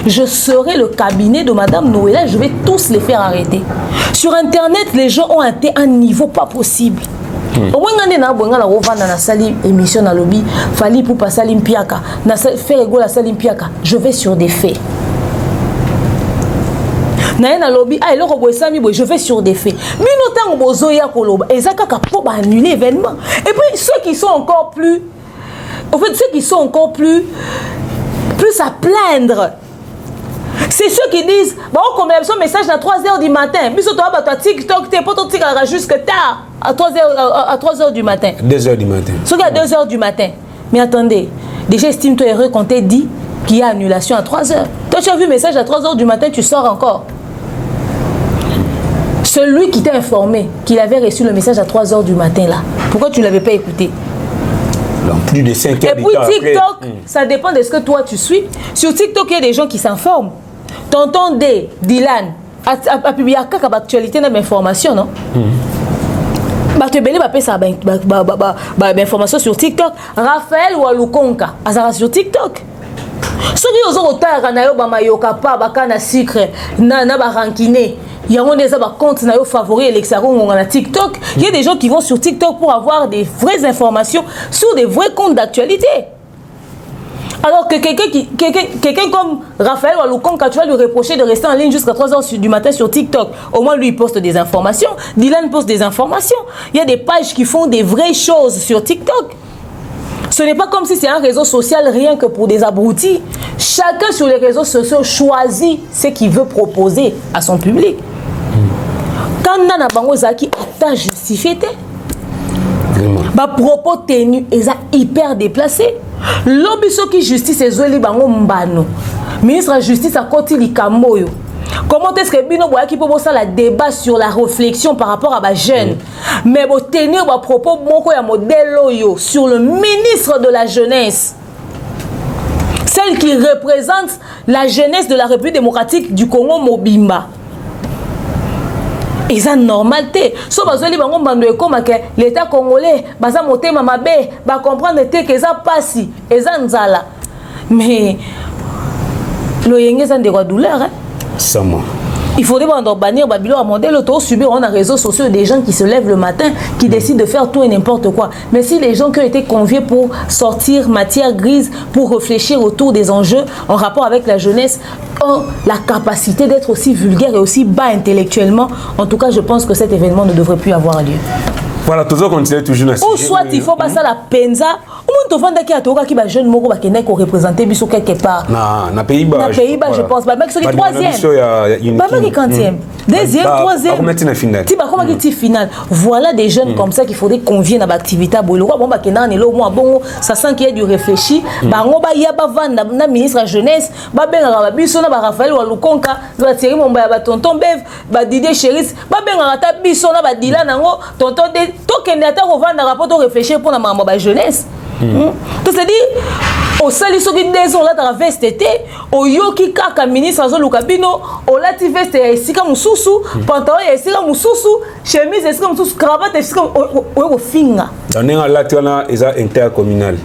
Je serai le cabinet de Madame Noëlla, je vais tous les faire arrêter. Sur internet, les gens ont atteint un niveau pas possible. Au moins on na bonga la rovanda na sali émission na lobby fali pour passer l'impiaka na faire ego la sali impiaka je vais sur des faits na lobby ah eloko boesami boy je vais sur des faits mais notant bozo ya koloba ezaka ka pour annuler l'événement et puis ceux qui sont encore plus en fait ceux qui sont encore plus à plaindre. C'est ceux qui disent, bon, comme un message à 3h du matin, puis surtout à TikTok, t'es pas ton TikTok jusque tard, à 3h du matin. 2h du matin. Ce à 2h du matin. Mais attendez, déjà estime-toi heureux quand t'es dit qu'il y a annulation à 3h. Toi, tu as vu le message à 3h du matin, tu sors encore. Celui qui t'a informé qu'il avait reçu le message à 3h du matin, là, pourquoi tu ne l'avais pas écouté? Plus de 5 heures. Et puis TikTok, ça dépend de ce que toi tu suis. Sur TikTok, il y a des gens qui s'informent. Tonton D, Dylan, a publié une actualité dans l'information, non? Tu as information sur TikTok. Raphaël ou Alukonka, azara sur TikTok. Ceux qui ont retard, na sucre, na rankiné. Il y a des comptes favoris et TikTok. Il y a des gens qui vont sur TikTok pour avoir des vraies informations sur des vrais comptes d'actualité. Alors que quelqu'un comme Raphaël ou Alukonka, quand tu vas lui reprocher de rester en ligne jusqu'à 3h du matin sur TikTok, au moins lui il poste des informations, Dylan poste des informations. Il y a des pages qui font des vraies choses sur TikTok. Ce n'est pas comme si c'est un réseau social rien que pour des abrutis. Chacun sur les réseaux sociaux choisit ce qu'il veut proposer à son public. Quand on a bango zaki atta justifié, ba propos tenus et hyper déplacés. L'obispo qui justice est zoli bango mbano. Ministre de la justice a côté likamboyo. Comment est-ce que bino boya qui peut ça la débat sur la réflexion par rapport à ma jeune, mais bo tenir ba propos moko ya modèle yo sur le ministre de la jeunesse. Celle qui représente la jeunesse de la République démocratique du Congo Mobimba. Et ça normalité. So bazoli bango mbando comme que l'état congolais baza motema mabe ba comprendre que ça passi et ça nzala. Mais Le yenge ça de douleur hein. Ça moi. Il faudrait bannir Babylone à modèle auto subir on a réseaux sociaux des gens qui se lèvent le matin qui décident de faire tout et n'importe quoi. Mais si les gens qui ont été conviés pour sortir matière grise pour réfléchir autour des enjeux en rapport avec la jeunesse ont la capacité d'être aussi vulgaire et aussi bas intellectuellement, en tout cas je pense que cet événement ne devrait plus avoir lieu. Voilà, toujours continuer toujours dans ou soit il faut passer à la penza ou on qui a toka qui va jeune moko ba kende ko représenter biso quelque part na Pays-Bas je pense ba mec c'est le troisième ba mec quantième deuxième troisième ti ba comment qui ti final voilà des jeunes comme ça qu'il faudrait convier dans activité boilo bon ba kenda na lo mo bon ça sent qu'il y a du réfléchi ba ngo ba ya ba vanda na ministre de jeunesse ba benga ba biso na ba Raphaël Walukonka ba Thierry Momba ya ba tonton Bev ba Didier Cheris ba benga ta biso na ba Dila nango tonton de tokende ata ko vanda rapport to réfléchir pour na maman ba jeunesse. Donc c'est-à-dire au sali soki des on la veste été au yoki kaka ministre azo lukabino au lati veste ya esika mususu pantalon ya esika mususu chemise esika mususu cravate esika o finga dans un lati wana eza intercommunal.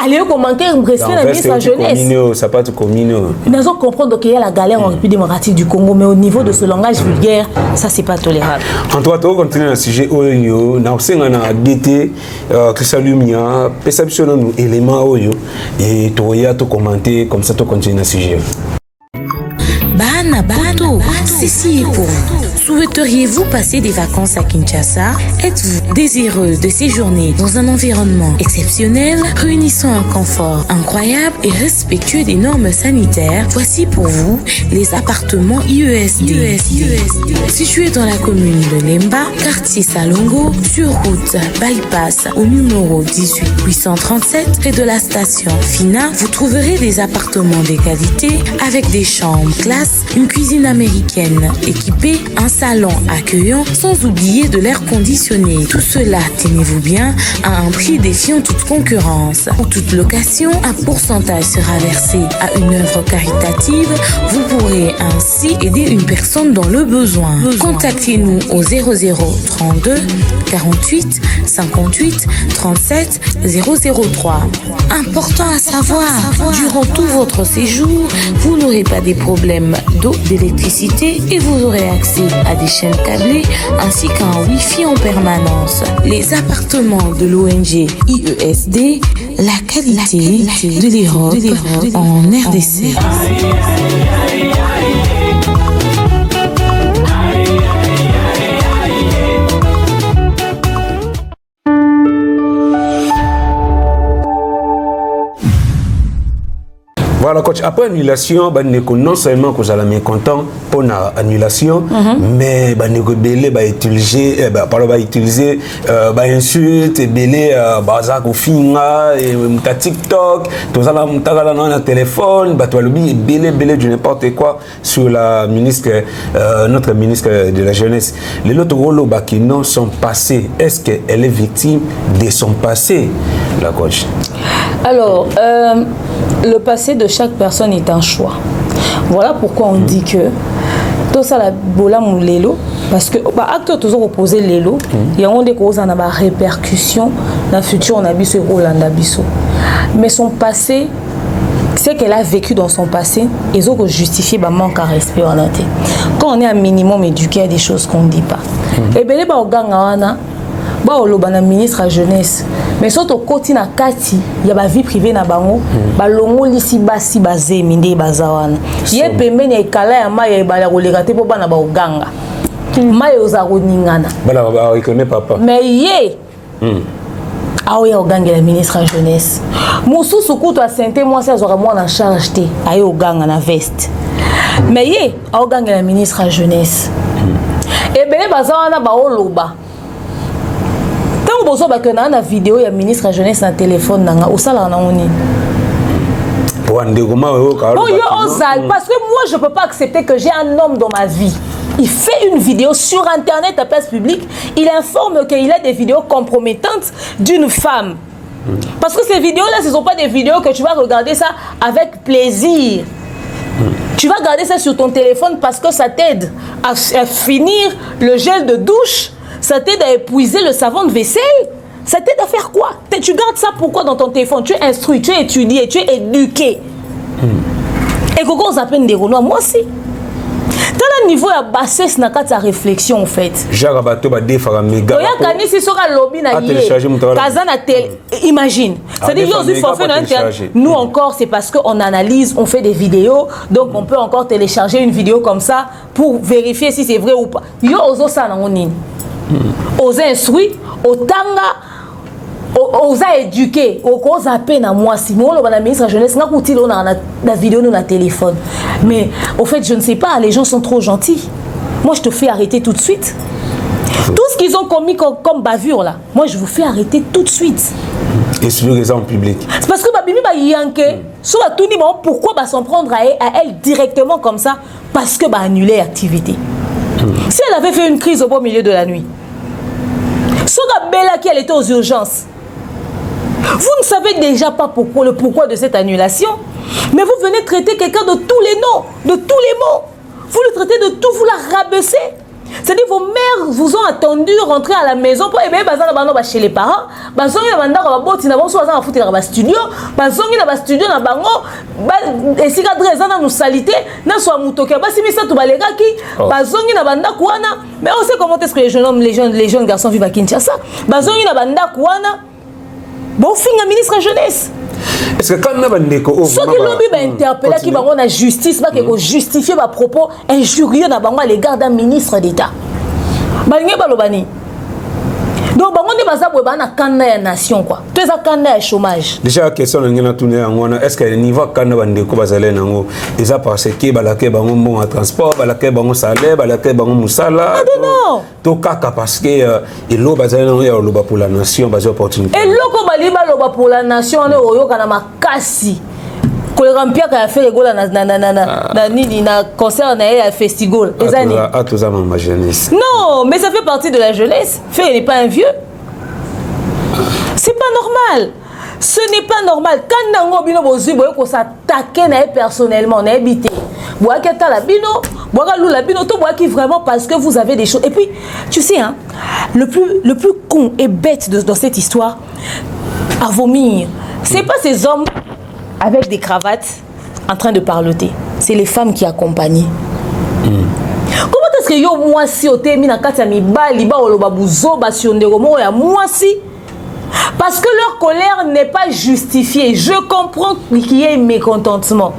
Allez, comment respect la ministre de la jeunesse. Ça pas tout communaux. Nous allons comprendre qu'il y a la galère en République démocratique du Congo, mais au niveau de ce langage vulgaire, ça c'est pas tolérable. En toi, tu continues le sujet Oyo, na osenga na DT, Christian Lumia, perception nous éléments Oyo, et tu y as tout commenté comme ça tu continues le sujet. Bana Boto, ceci est pour vous. Souhaiteriez-vous passer des vacances à Kinshasa? Êtes-vous désireux de séjourner dans un environnement exceptionnel, réunissant un confort incroyable et respectueux des normes sanitaires? Voici pour vous les appartements IESD. Situés dans la commune de Lemba, quartier Salongo, sur route Bypass au numéro 18837, près de la station Fina, vous trouverez des appartements de qualité avec des chambres classe, une cuisine américaine équipée, un salon accueillant, sans oublier de l'air conditionné. Tout cela, tenez-vous bien, à un prix défiant toute concurrence. Pour toute location, un pourcentage sera versé à une œuvre caritative. Vous pourrez ainsi aider une personne dans le besoin. Contactez-nous au 0032 48 58 37 003. Important à savoir, durant tout votre séjour, vous n'aurez pas des problèmes d'eau, d'électricité et vous aurez accès à des chaînes câblées ainsi qu'un Wi-Fi en permanence. Les appartements de l'ONG IESD, la qualité de l'Europe en RDC. Voilà, coach, après annulation, non seulement que vous allez mécontent pour l'annulation, mais vous allez utiliser insultes, bazak ou finga, TikTok, tout ça dans téléphone, belé du n'importe quoi sur la ministre, notre ministre de la jeunesse. Les autres rôles qui non sont passés, est-ce qu'elle est victime de son passé, la coach? Alors, le passé de chaque personne est un choix. Voilà pourquoi on dit que tout ça la bola moulelo parce que acte toujours opposé lelo il y a des causes en a répercussion dans le futur on a vu ce Rolanda Bisso. Mais son passé, ce qu'elle a vécu dans son passé, ils ont justifié bah manque à respect en ante. Quand on est un minimum éduqué, il y a des choses qu'on ne dit pas. Et bien les baganga ba olobana ministre à jeunesse mais surtout côté na kati ya ba vie privée na bango ba longo lisi basi bazé minde bazawana ye pembeni ya ikala ya maya ba koleka te po bana ba oganga maya ozako ningana bana ba reconnaît papa mais ye awo ya oganga la ministre à jeunesse mususu kuto a santé moi ça zora moi en charge te ayo oganga na veste mais ye oganga la ministre à jeunesse et bele bazawana ba oloba bozo ba que na vidéo ya ministre de la jeunesse na téléphone nanga osala na oni pour un dégoma parce que moi je peux pas accepter que j'ai un homme dans ma vie il fait une vidéo sur internet à place publique il informe qu'il a des vidéos compromettantes d'une femme parce que ces vidéos là ce sont pas des vidéos que tu vas regarder ça avec plaisir. Tu vas garder ça sur ton téléphone parce que ça t'aide à finir le gel de douche. Ça t'aide à épuiser le savon de vaisselle. Ça t'aide à faire quoi? Tu gardes ça pourquoi dans ton téléphone? Tu es instruit, tu es étudié, tu es éduqué. Et quand on appelle des Renois, moi aussi. Dans le niveau de bassesse, na kati réflexion en fait. Jacques Abato va défendre méga. Il y a quand si sera lobby na imagine. C'est-à-dire nous encore c'est parce qu'on analyse, on fait des vidéos, donc on peut encore télécharger une vidéo comme ça pour vérifier si c'est vrai ou pas. Yo ozo ça na onine. Ozo instruit, otanga oza éduqué, oza peine à moi si moi le ministre de la jeunesse n'a coûté la vidéo dans le téléphone. Mais au fait je ne sais pas, les gens sont trop gentils. Moi je te fais arrêter tout de suite. Tout ce qu'ils ont commis comme bavure là, moi je vous fais arrêter tout de suite. Et sur les en public. C'est parce que Babimi ba yanké, sur la tout niveau pourquoi s'en prendre à elle directement comme ça parce que annuler l'activité. Si elle avait fait une crise au beau milieu de la nuit. Sur la belle qui elle était aux urgences. Vous ne savez déjà pas le pourquoi de cette annulation, mais vous venez traiter quelqu'un de tous les noms, de tous les mots. Vous le traitez de tout, vous la rabaissez. C'est-à-dire vos mères vous ont attendu rentrer à la maison pour chez les parents. Studio, mais on sait comment est-ce que les jeunes garçons vivent à Kinshasa. Bon, fin à ministre de la jeunesse. Est-ce que quand on a ceux qui l'ont interpellé, qui vont la justice, qui vont justifier leurs propos injurieux à l'égard d'un ministre d'État. Donc, on est basé sur la nation. Tu es à chômage. Déjà, la question est-ce que le niveau de ils ont parce que bon transport, salaire, musala. Tout parce que il est basé pour la nation, basé opportunité. Et l'eau pour la nation, on est kasi. Quand on a fait na concert na festival. Non, mais ça fait partie de la jeunesse. Fait n'est pas un vieux. C'est pas normal. Ce n'est pas normal. Quand on a bino bozu boyo ko s'attaquer na personnellement, na habité. Boya kata la bino, boya lou la bino to boya qui vraiment parce que vous avez des choses. Et puis, tu sais hein, le plus con et bête dans cette histoire à vomir. C'est pas ces hommes avec des cravates en train de parloter. C'est les femmes qui accompagnent. Comment est-ce que yo moi si au temi na kati ya mibali ba oloba buzo ba siondero mo ya moi si parce que leur colère n'est pas justifiée. Je comprends qu'il y ait mécontentement.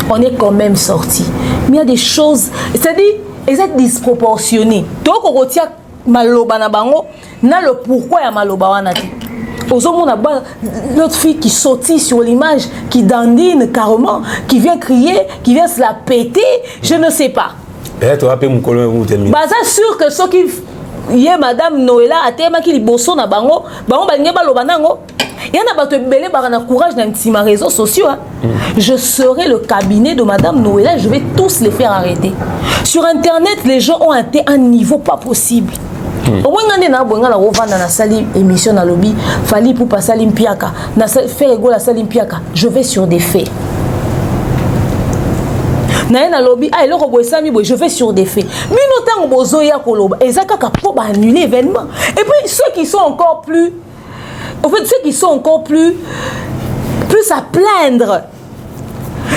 On est quand même sorti. Mais il y a des choses, c'est-à-dire elles sont disproportionnées. Donc on retient maloba na bango na le pourquoi ya maloba wana ti. L'autre fille qui sautille sur l'image, qui dandine carrément, qui vient crier, qui vient se la péter, je ne sais pas. Tu es sûr que ceux qui y a Madame Noëlla a tellement qu'il bosso na bango, bango bango balobanango. Il y en a pas de belé par un courage dans les réseaux sociaux. Je serai le cabinet de Madame Noëlla, je vais tous les faire arrêter. Sur Internet, les gens ont atteint un niveau pas possible. Au moins, on a émission dans lobby, fallait pour passer l'impiaka, faire égale à l'impiaka. Je vais sur des faits. Je vais sur des faits. Mais nous annuler l'événement. Et puis ceux qui sont encore plus, en fait, ceux qui sont encore plus à plaindre.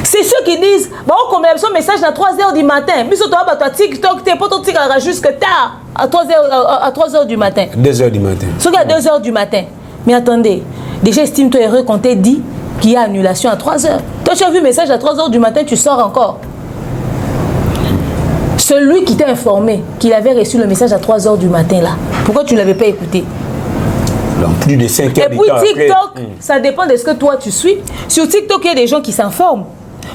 C'est ceux qui disent, bon, comme un message à 3h du matin, mais surtout à TikTok, t'es pas ton TikTok jusque tard, à 3h du matin. 2h du matin. Sauf qu'à 2h du matin. Mais attendez, déjà estime-toi heureux quand t'es dit qu'il y a annulation à 3h. Toi, tu as vu le message à 3h du matin, tu sors encore. Celui qui t'a informé qu'il avait reçu le message à 3h du matin, là, pourquoi tu ne l'avais pas écouté? Plus de 5 heures. Et puis TikTok, ça dépend de ce que toi tu suis. Sur TikTok, il y a des gens qui s'informent.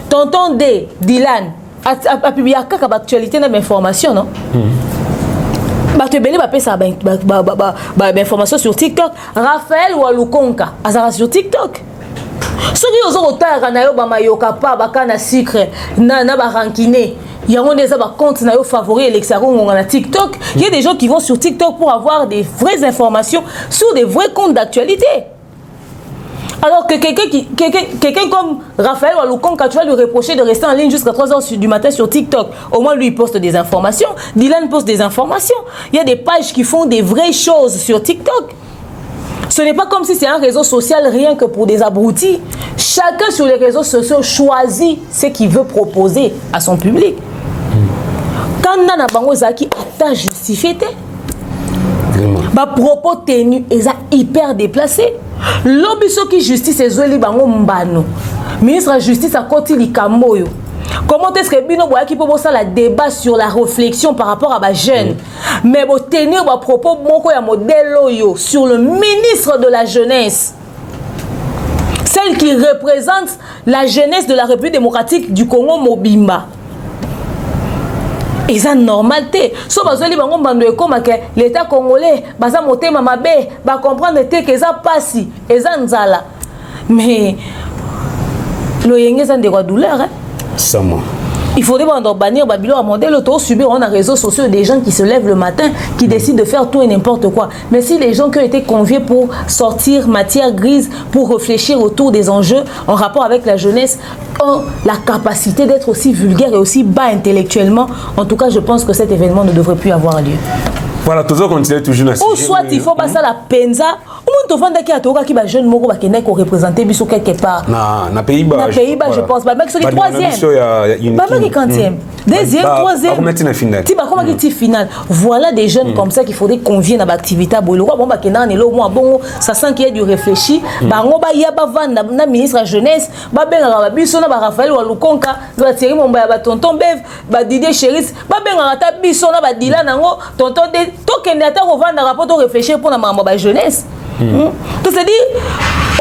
Tonton D, Dylan, a publié une actualité dans l'information, non? Tu as information sur TikTok. Raphaël Walukonka, sur TikTok. Ceux qui ont un sucre, il y a des comptes favoris TikTok. Il y a des gens qui vont sur TikTok pour avoir des vraies informations sur des vrais comptes d'actualité. Alors que quelqu'un comme Raphaël Walukonka, tu vas lui reprocher de rester en ligne jusqu'à 3h du matin sur TikTok. Au moins, lui, il poste des informations. Dylan poste des informations. Il y a des pages qui font des vraies choses sur TikTok. Ce n'est pas comme si c'est un réseau social rien que pour des abrutis. Chacun sur les réseaux sociaux choisit ce qu'il veut proposer à son public. Quand Nana Bango Zaki a justifié, ba propos tenus et hyper déplacés. L'obiso qui justice est Zoli Bango Mbano. Ministre de la Justice a côté Likamoyo. Comment est-ce que Bino Boya qui peut ça la débat sur la réflexion par rapport à ma jeune, mais vous tenir à propos moko ya modèle sur le ministre de la jeunesse, celle qui représente la jeunesse de la République démocratique du Congo Mobimba. Et ça normalité. So bazoli bango bandoe comme que l'État congolais baza motema mabe ba comprendre que ça passe et ça nzala. Mais le yenge ça de douleur hein. Ça moi. Il faudrait bannir Babylone à modèle auto subir on a réseaux sociaux des gens qui se lèvent le matin qui décident de faire tout et n'importe quoi. Mais si les gens qui ont été conviés pour sortir matière grise pour réfléchir autour des enjeux en rapport avec la jeunesse ont la capacité d'être aussi vulgaire et aussi bas intellectuellement, en tout cas je pense que cet événement ne devrait plus avoir lieu. Voilà, toujours continuer toujours. Ou soit il faut passer à la penza. Ou on te qui a toka qui va jeune moko qui n'est représenter biso quelque part. Na Pays-Bas. Na Pays-Bas je pense. Bah mec c'est le troisième. Bah mec quantième. Deuxième, troisième. Ti ba comment qui finale. Voilà des jeunes comme ça qu'il faudrait qu'on vienne à l'activité boilo. Bon bah kena ne lo moi bon ça sent qu'il y a du réfléchi. Bah ngo ba ya ba vanda na ministre de la jeunesse. Ba benga ba biso na ba Raphaël wa Lukonka. Ba Thierry Momba ba tonton Bev. Ba Didier Chéris. Ba benga ta biso na ba Dylan nango tonton de tokende ata kovanda rapport to réfléchir pour na maman ba jeunesse. Donc c'est dit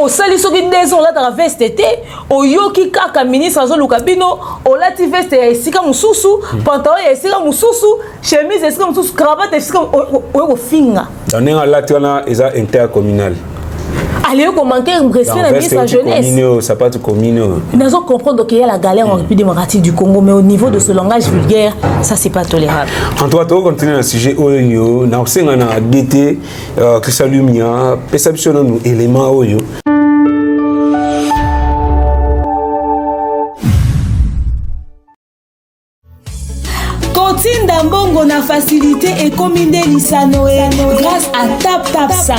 au sali soki des ans là dans veste été au yoki kaka ministre azo lukabino au lati veste ya esika mususu pantalon ya esika mususu chemise ya esika mususu cravate ya esika o finga dans un lati wana eza intercommunal. Allez, comment manquer un respect à la ministre de la jeunesse. Ça pas tout communaux. Nous devons comprendre qu'il y a la galère en République démocratique du Congo, mais au niveau de ce langage vulgaire, ça c'est pas tolérable. En toi, tu continues le sujet Oyo, na osenga na DT, Christian Lumia, perception nous éléments Oyo. Tinda mbongo na facilité et commune Lisanoé grâce à TapTapSend.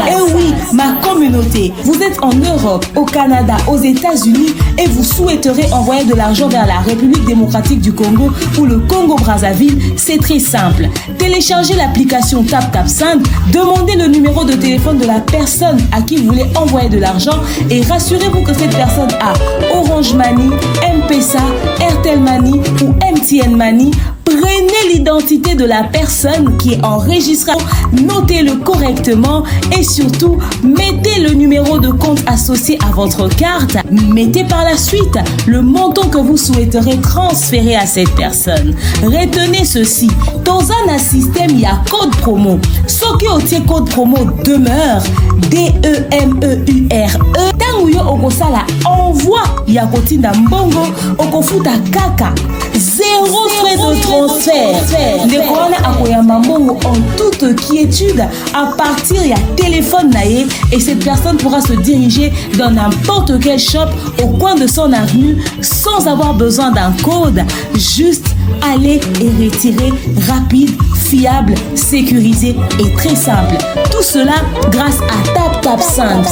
Et oui, ma communauté, vous êtes en Europe, au Canada, aux États-Unis et vous souhaiterez envoyer de l'argent vers la République démocratique du Congo ou le Congo-Brazzaville, c'est très simple. Téléchargez l'application TapTapSend, demandez le numéro de téléphone de la personne à qui vous voulez envoyer de l'argent et rassurez-vous que cette personne a Orange Money, M-Pesa, Airtel Money ou MTN Money. Prenez l'identité de la personne qui est enregistrée, notez-le correctement et surtout, mettez le numéro de compte associé à votre carte. Mettez par la suite le montant que vous souhaiterez transférer à cette personne. Retenez ceci, dans un système, il y a code promo. Ce qui est code promo demeure, DEMEURE. Tanguyo Okosala envoie Yakotinda Mbongo Okofuta Kaka. 0 frais de transfert. Le Corona Akoyama Mbongo en toute quiétude à partir du téléphone naïe et cette personne pourra se diriger dans n'importe quel shop au coin de son avenue sans avoir besoin d'un code. Juste aller et retirer rapide, fiable, sécurisé et très simple. Tout cela grâce à TapTapSend.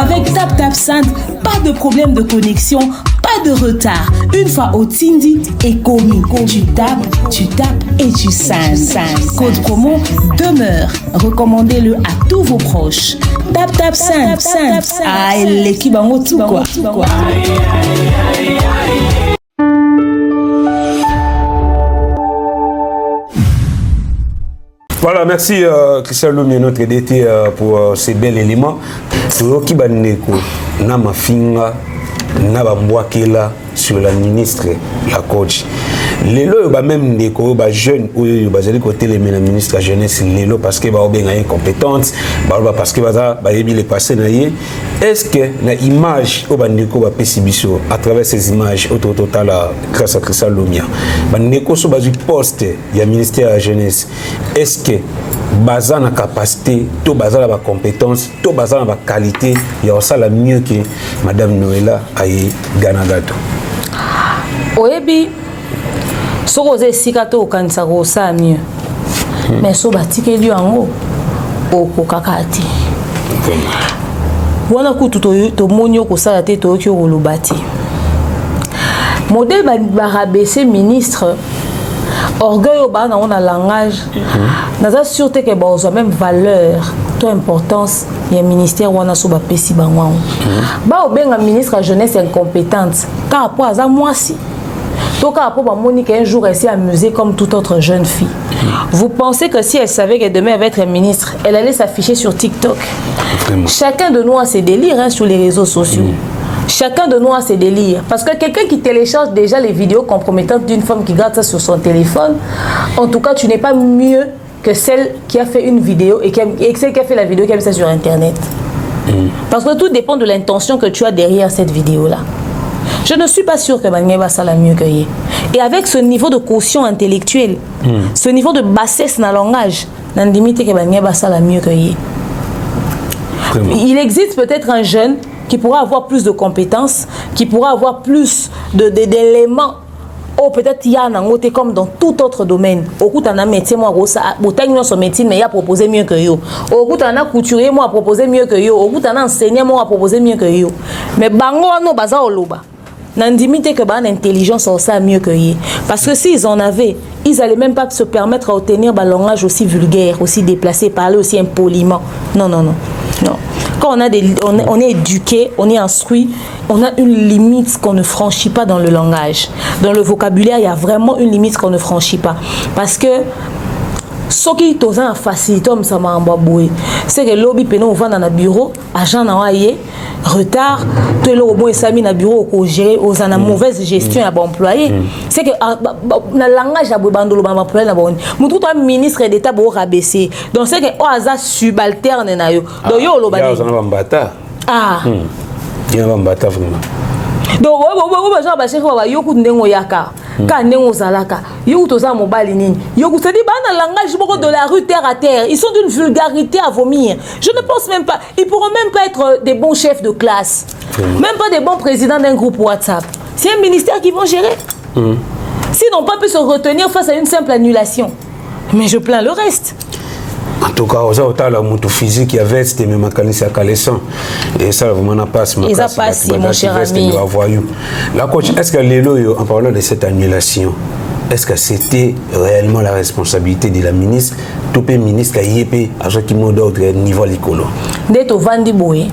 Avec TapTapSend, pas de problème de connexion, pas de retard. Une fois au Tindi et commis, tu tapes et tu sends. Code promo demeure. Recommandez-le à tous vos proches. TapTapSend. Ah, l'équipe en haut tout quoi. Voilà, merci Christian Lumia, notre DT, pour ces bels éléments. Toyoki Bandeko, Nama Finga, Naba Mwakela sur la ministre, la coach. Lelo ba même ndeko ba jeune ou ba zali côté les ministre de la jeunesse lelo parce que ba obenga incompétente ba parce que ba yebi le passé na ye. Est-ce que la image au bandeko ba pesibiso à travers ces images au total grâce à Christian Lumia bandeko so ba du poste ya ministère de la jeunesse est-ce que baza na capacité to baza la compétence to baza la qualité ya ça la mieux que madame Noëlla aye Ganagato oyebi soko ze sikato okanisa ko sa mieux mais so batikeli yango okokakati wana kutu tomoni okosala te toyoki okoloba te modèle barabaisser ministre orgueil au bas dans un langage naza sûreté que ba même valeur to importance ya ministère wana so ba pesi bangwa ba obenga ministre à jeunesse incompétente car après aza mwasi to car après ba moni qu'un jour elle s'est amusée comme toute autre jeune fille. Vous pensez que si elle savait que demain elle va être ministre, elle allait s'afficher sur TikTok? Vraiment. Chacun de nous a ses délires hein, sur les réseaux sociaux. Chacun de nous a ses délires. Parce que quelqu'un qui télécharge déjà les vidéos compromettantes d'une femme qui garde ça sur son téléphone, en tout cas, tu n'es pas mieux que celle qui a fait une vidéo et celle qui a fait la vidéo qui a mis ça sur Internet. Parce que tout dépend de l'intention que tu as derrière cette vidéo-là. Je ne suis pas sûre que Bagné va ça la mieux que y. Et avec ce niveau de quotient intellectuel, ce niveau de bassesse dans le langage, n'a limité que Bagné va ça la mieux que y. Il existe peut-être un jeune qui pourra avoir plus de compétences, qui pourra avoir plus d'éléments. Ou peut-être il y a un autre comme dans tout autre domaine. Au bout d'un métier, moi, son métier, mais il a proposé mieux que yo. Au bout d'un couturier, moi, a proposé mieux que yo. Au bout d'un enseignant, moi, a proposé mieux que yo. Mais bango no baza oloba. N'indimité que ban intelligence ça mieux que yo. Parce que s'ils en avaient, ils n'allaient même pas se permettre à obtenir un langage aussi vulgaire, aussi déplacé, parler aussi impoliment. Non, non, non, non. Quand on est éduqué, on est instruit, on a une limite qu'on ne franchit pas dans le langage. Dans le vocabulaire, il y a vraiment une limite qu'on ne franchit pas. Parce que ce qui est en facilité, c'est que l'objet pénal on va dans le bureau, agent n'a pas retard, tout le robot est sami dans le bureau pour gérer, aux en mauvaise gestion à employé. C'est que dans le langage à bandolo ba employé na bon. Mu tout un ministre d'état bo rabaisser. Donc c'est que o aza subalterne na yo. Donc yo lo ba. Ya on bambata. Ah. Ya bambata vraiment. Donc ouais genre ba chef ba yo ku ndengo yaka. Ka ndengo zalaka. Yo to za mobali nini. Yo ku c'est dit ba na langage beaucoup de la rue terre à terre. Ils sont d'une vulgarité à vomir. Je ne pense même pas, ils pourront même pas être des bons chefs de classe. Même pas des bons présidents d'un groupe WhatsApp. C'est un ministère qui vont gérer. S'ils n'ont pas pu se retenir face à une simple annulation. Mais je plains le reste. En tout cas, aux autres, la moto physique, il y avait c'était même à Calaisson. Et ça, vraiment, n'a pas ils ont passé, mon cher ami. La coach, est-ce que l'élo, en parlant de cette annulation, est-ce que c'était réellement la responsabilité de la ministre, tout le ministre qui a yépé à ce qui m'a d'autres niveau l'écolo? Dès au Vandi Boé.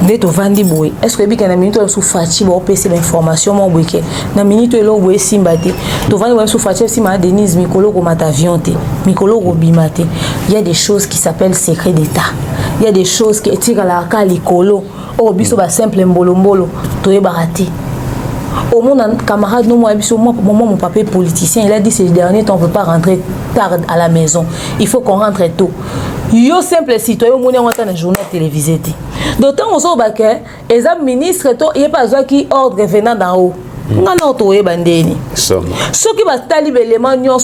Dès au Vandi Boé. Est-ce que bien la minute sous Fati va passer l'information mon week-end? La minute là où est Simbate. Tu vas sous Fati si ma Denise Mikolo comme avion Mikolo Robimate. Il y a des choses qui s'appellent secret d'État. Il y a des choses qui tirent à la calicolo. Oh biso ba simple mbolo to e baraté. Au monde un camarade nous moi mon papa politicien il a dit ces derniers temps on peut pas rentrer tard à la maison. Il faut qu'on rentre tôt. Yo simple citoyen mon on entend un journal télévisé. D'autant on sort que les ministres il y a pas qui ordre venant d'en haut. Ngana otoye bandeni. Ce qui va taliber les manions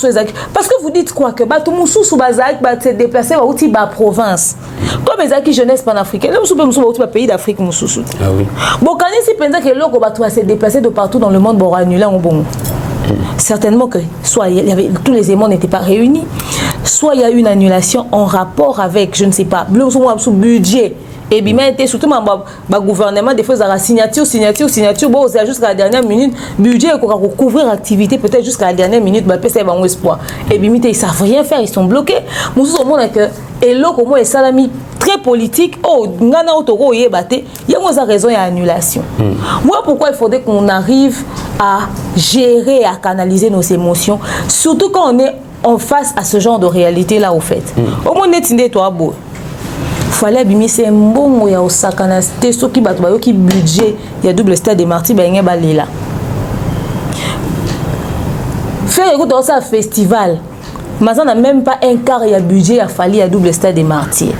parce que vous dites quoi que tout mon sous bazak va se déplacer va outil ba province. Comme les acquis jeunesse panafricaine, nous sommes au pays d'Afrique mon sous. Ah oui. Bon quand si pensa que l'eau va se déplacer de partout dans le monde pour annuler en bon. Certainement que soit il y avait tous les éléments n'étaient pas réunis, soit il y a une annulation en rapport avec je ne sais pas, le budget. Et bien, surtout le gouvernement, des fois, il y a signature, bon, c'est jusqu'à la dernière minute, budget pour couvrir l'activité, peut-être jusqu'à la dernière minute, c'est un espoir. Et bien, ils ne savent rien faire, ils sont bloqués. Nous sommes et là, comment est salami très politique, oh, il y a une raison, il y a annulation. Voilà pourquoi il faudrait qu'on arrive à gérer, à canaliser nos émotions, surtout quand on est en face à ce genre de réalité-là, au fait. Au moins, on toi beau. Fallait bimi c'est mbongo ya osakana te soki bato bayoki budget ya double stade de Martyrs ba ngeba lela faire écoute ça festival mais ça n'a même pas un quart ya budget ya fali ya double stade de Martyrs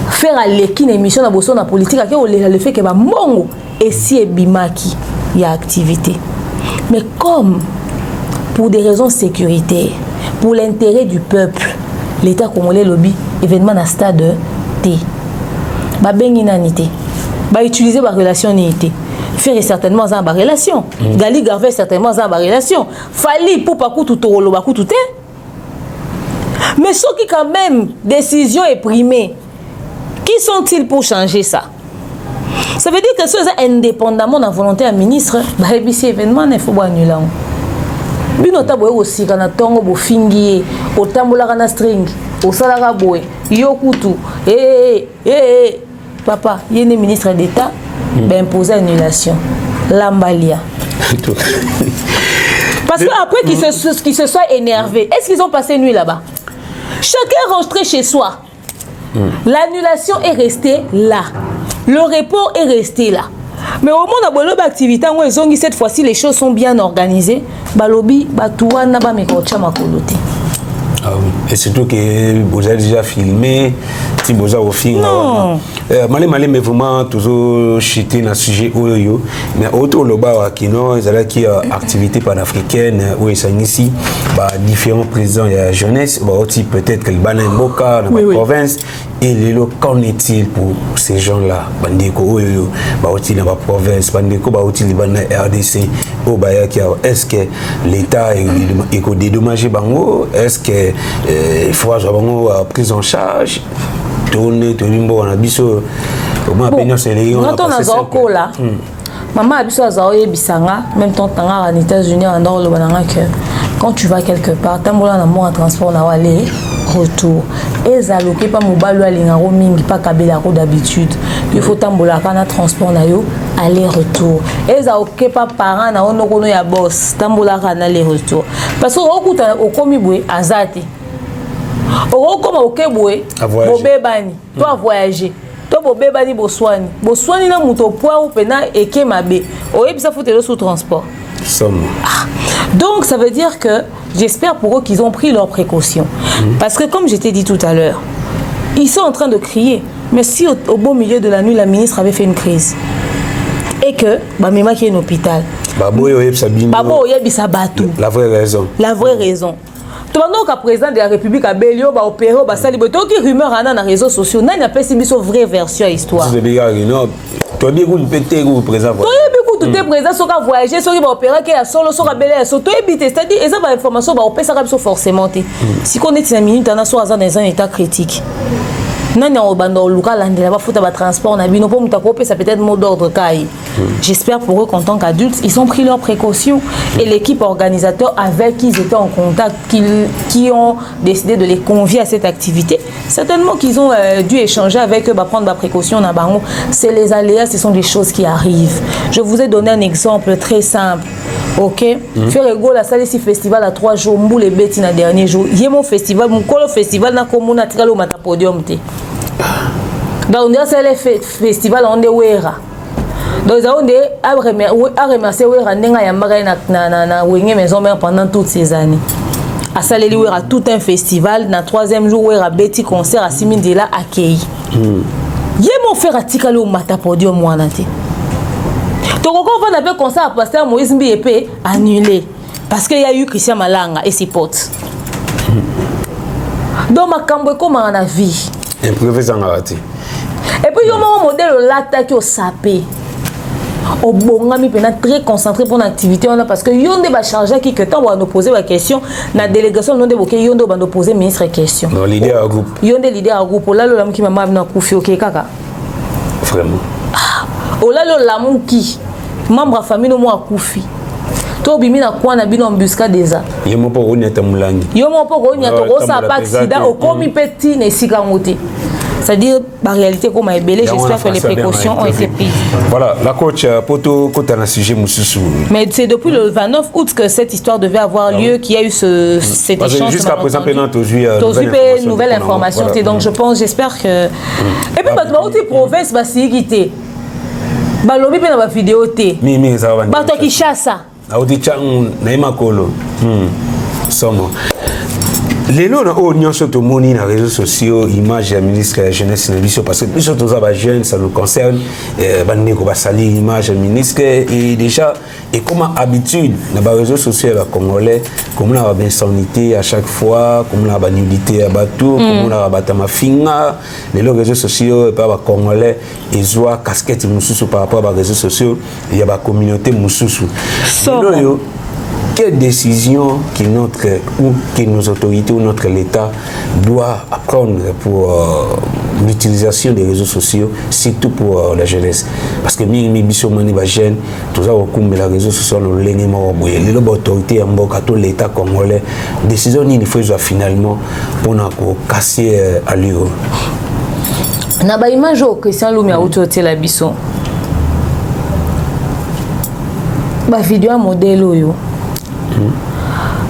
faire à l'équipe émission na bosso na politique ke le fait que ba mbongo et si e bimaki ya activité mais comme pour des raisons sécuritaires pour l'intérêt du peuple l'état congolais lobby événement na stade T. Ba bengi nanité. Ba utiliser ba relation nité. Faire certainement ça ba relation. Gali Garvey certainement ça ba relation. Fali pour pas tout tolo ba tout mais ce qui quand même décision est primée. Qui sont-ils pour changer ça? Ça veut dire que ceux indépendamment de la volonté du ministre, ces événements, il faut annuler. Bino tabo aussi kana tongo bo fingi o tambola kana string o salaka boy yokutu papa yene ministre d'État ben imposer annulation l'ambalia. Parce que après qu'ils se soient énervés, est-ce qu'ils ont passé nuit là-bas? Chacun est rentré chez soi. L'annulation est restée là. Le report est resté là. Mais au moins, dans l'activité, cette fois-ci, les choses sont bien organisées. Balobi, Batoua, Naba, Mekocha, Makolote. Ah oui. Et surtout que vous avez déjà filmé, si vous avez filmé. Non. Malé, mais vraiment, toujours chité dans le sujet. Mais autour de là, il y a des activités panafricaines où ils sont ici, différents présidents de la jeunesse, peut-être que le Bana Mboka, dans la province. Et qu'en est-il pour ces gens-là? Bandeko, dans la province, Bandeko, dans la RDC, est-ce que l'État est dédommagé? Est-ce que il faut avoir prise en charge? Tourner, on a biso, au moins, maman a biso azaoye bisanga, même temps en États-Unis, en dehors que quand tu vas quelque part, tu as un transport na aller retour. Et ça loqué pas mobile alingaro mingi pas kabela d'habitude. Il faut tambola kana transport na yo aller retour. Et ça oké pas parents na ono kono ya boss tambola kana aller retour. Parce que okuta okomi bwe azati. Okoma okebwe bobebani, toi voyager. Toi bobebani boswani. Boswani na muto poa ou pena eke mabe. Oyebisa foutelo sous transport. Donc ça veut dire que j'espère pour eux qu'ils ont pris leurs précautions. Parce que comme je t'ai dit tout à l'heure, ils sont en train de crier. Mais si au beau milieu de la nuit, la ministre avait fait une crise et que Mima qui est un hôpital, la vraie raison. La vraie raison. Pendant que le président de la République a opéré, qui rumeur dans les réseaux sociaux, n'a pas une vraie version de l'histoire. Tu as dit que tu présent. Tu es présent, tu as voyagé, tu as opéré, tu as solo, tu as belé, tu as habité. C'est-à-dire, il y a des informations, tu as forcément. Si on est une minute, on a soit dans un état critique. Ça peut être mot d'ordre. J'espère pour eux qu'en tant qu'adultes, ils ont pris leurs précautions et l'équipe organisateur avec qui ils étaient en contact, qui ont décidé de les convier à cette activité, certainement qu'ils ont dû échanger avec eux, prendre la précaution. C'est les aléas, ce sont des choses qui arrivent. Je vous ai donné un exemple très simple. Ok, faire la salle ici festival à 3 jours, mou les bêtes na dernier jour. Il y a mon festival, mon colo festival na comme on a tiré le matapodium te. Donc on a c'est le festival on est wera. Donc on est à remercier wera nenga ya mara na wenge maison mère pendant toutes ces années. À salle li wera tout un festival na 3e jour wera bêti concert à Simindela accueilli. Il y a mon frère à tiré le matapodium moi na te. Donc, on va appeler concert à pasteur Moïse Mbiépé annulé. Parce qu'il y a eu Christian Malanga et ses potes. Donc, ma cambo comme on a vu. Et puis, il y a un modèle là qui est sapé. Au bon, on est très concentré pour l'activité. Parce que yon de charger qui que tant on nous poser la question, la délégation non débloqué yon de nous poser ministre question. Non, l'idée à groupe. Yon de l'idée à groupe. Là, l'homme qui m'a amené à Koufi, ok, kaka. Vraiment. Oh là, l'amour qui membre de famille no mo akufi to bimi na kwa na bino mbuska déjà yemo po ko nyata mulangi yomo po ko nyata ko sa pa accident au komi petit ne sika ngote. C'est-à-dire la réalité comme a ébélé, j'espère que les précautions ont été prises. Voilà, la coach Poto côté un sujet Moussoussou. Mais c'est depuis le 29 août que cette histoire devait avoir lieu, qu'il y a eu cet échange. Jusqu'à présent, nouvelle information. Donc je pense, j'espère que. Et puis, tu province, c'est quitté. Balobi pe na ba vidéo té. Mimi ça va. Bato ki chassa. Audi chang na imakolo. Somo. Lelo na o nyonso to moni na réseaux sociaux image ya ministre de la jeunesse na biso parce que biso toza ba jeunes ça nous concerne bande ko ba sali image ya ministre et déjà et comme habitude na ba réseaux sociaux ba congolais comme na ba insanité à chaque fois comme na ba nudité à bateau comme na ba tamafinga les réseaux sociaux pas ba congolais ils ont casquette mususu par rapport à ba réseaux sociaux il y a ba communauté mususu. quelle décision que nos autorités ou notre État doit prendre pour l'utilisation des réseaux sociaux, surtout pour la jeunesse. Parce que nous, les jeunes, tous les réseaux sociaux, les autorités, l'État congolais, décision il faut finalement pour casser à l'euro. Na ba image au Christian Lumi a autoté la biso. Ba vidéo modèle yo.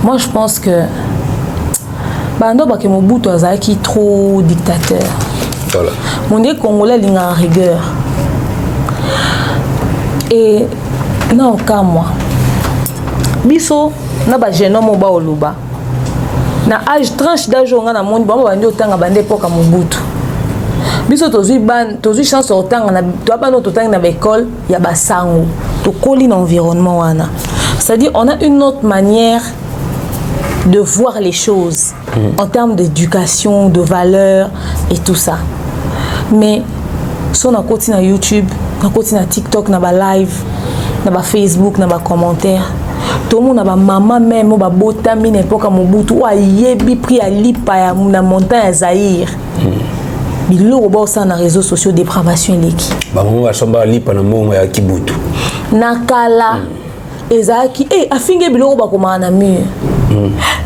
Moi je pense que bando ba ke Mobutu azaki trop dictateur. Voilà. Mon Dieu congolais linga en rigueur. Et non ka moi. Biso na ba jeune homme ba oluba. Na âge tranche d'âge on na monde ba bandi otanga bande poka Mobutu. Biso tozui chance otanga na toaba no totanga na l'école ya basango to koli na environnement wana. C'est-à-dire on a une autre manière de voir les choses en termes d'éducation, de valeurs et tout ça. Mais si on a continué na YouTube, on a continué na TikTok, na ba live, na ba Facebook, na ba commentaire, tout le monde a ba maman même ba botami n'importe comment Mobutu ou a yebi pris à lipa ya na montagne à Zaïre. Biloko ba ça na réseaux sociaux dépravation leki. Ba maman ba somba lipa na mongo ya Kibutu. Nakala ezaki afinge biloko ba koma na mur.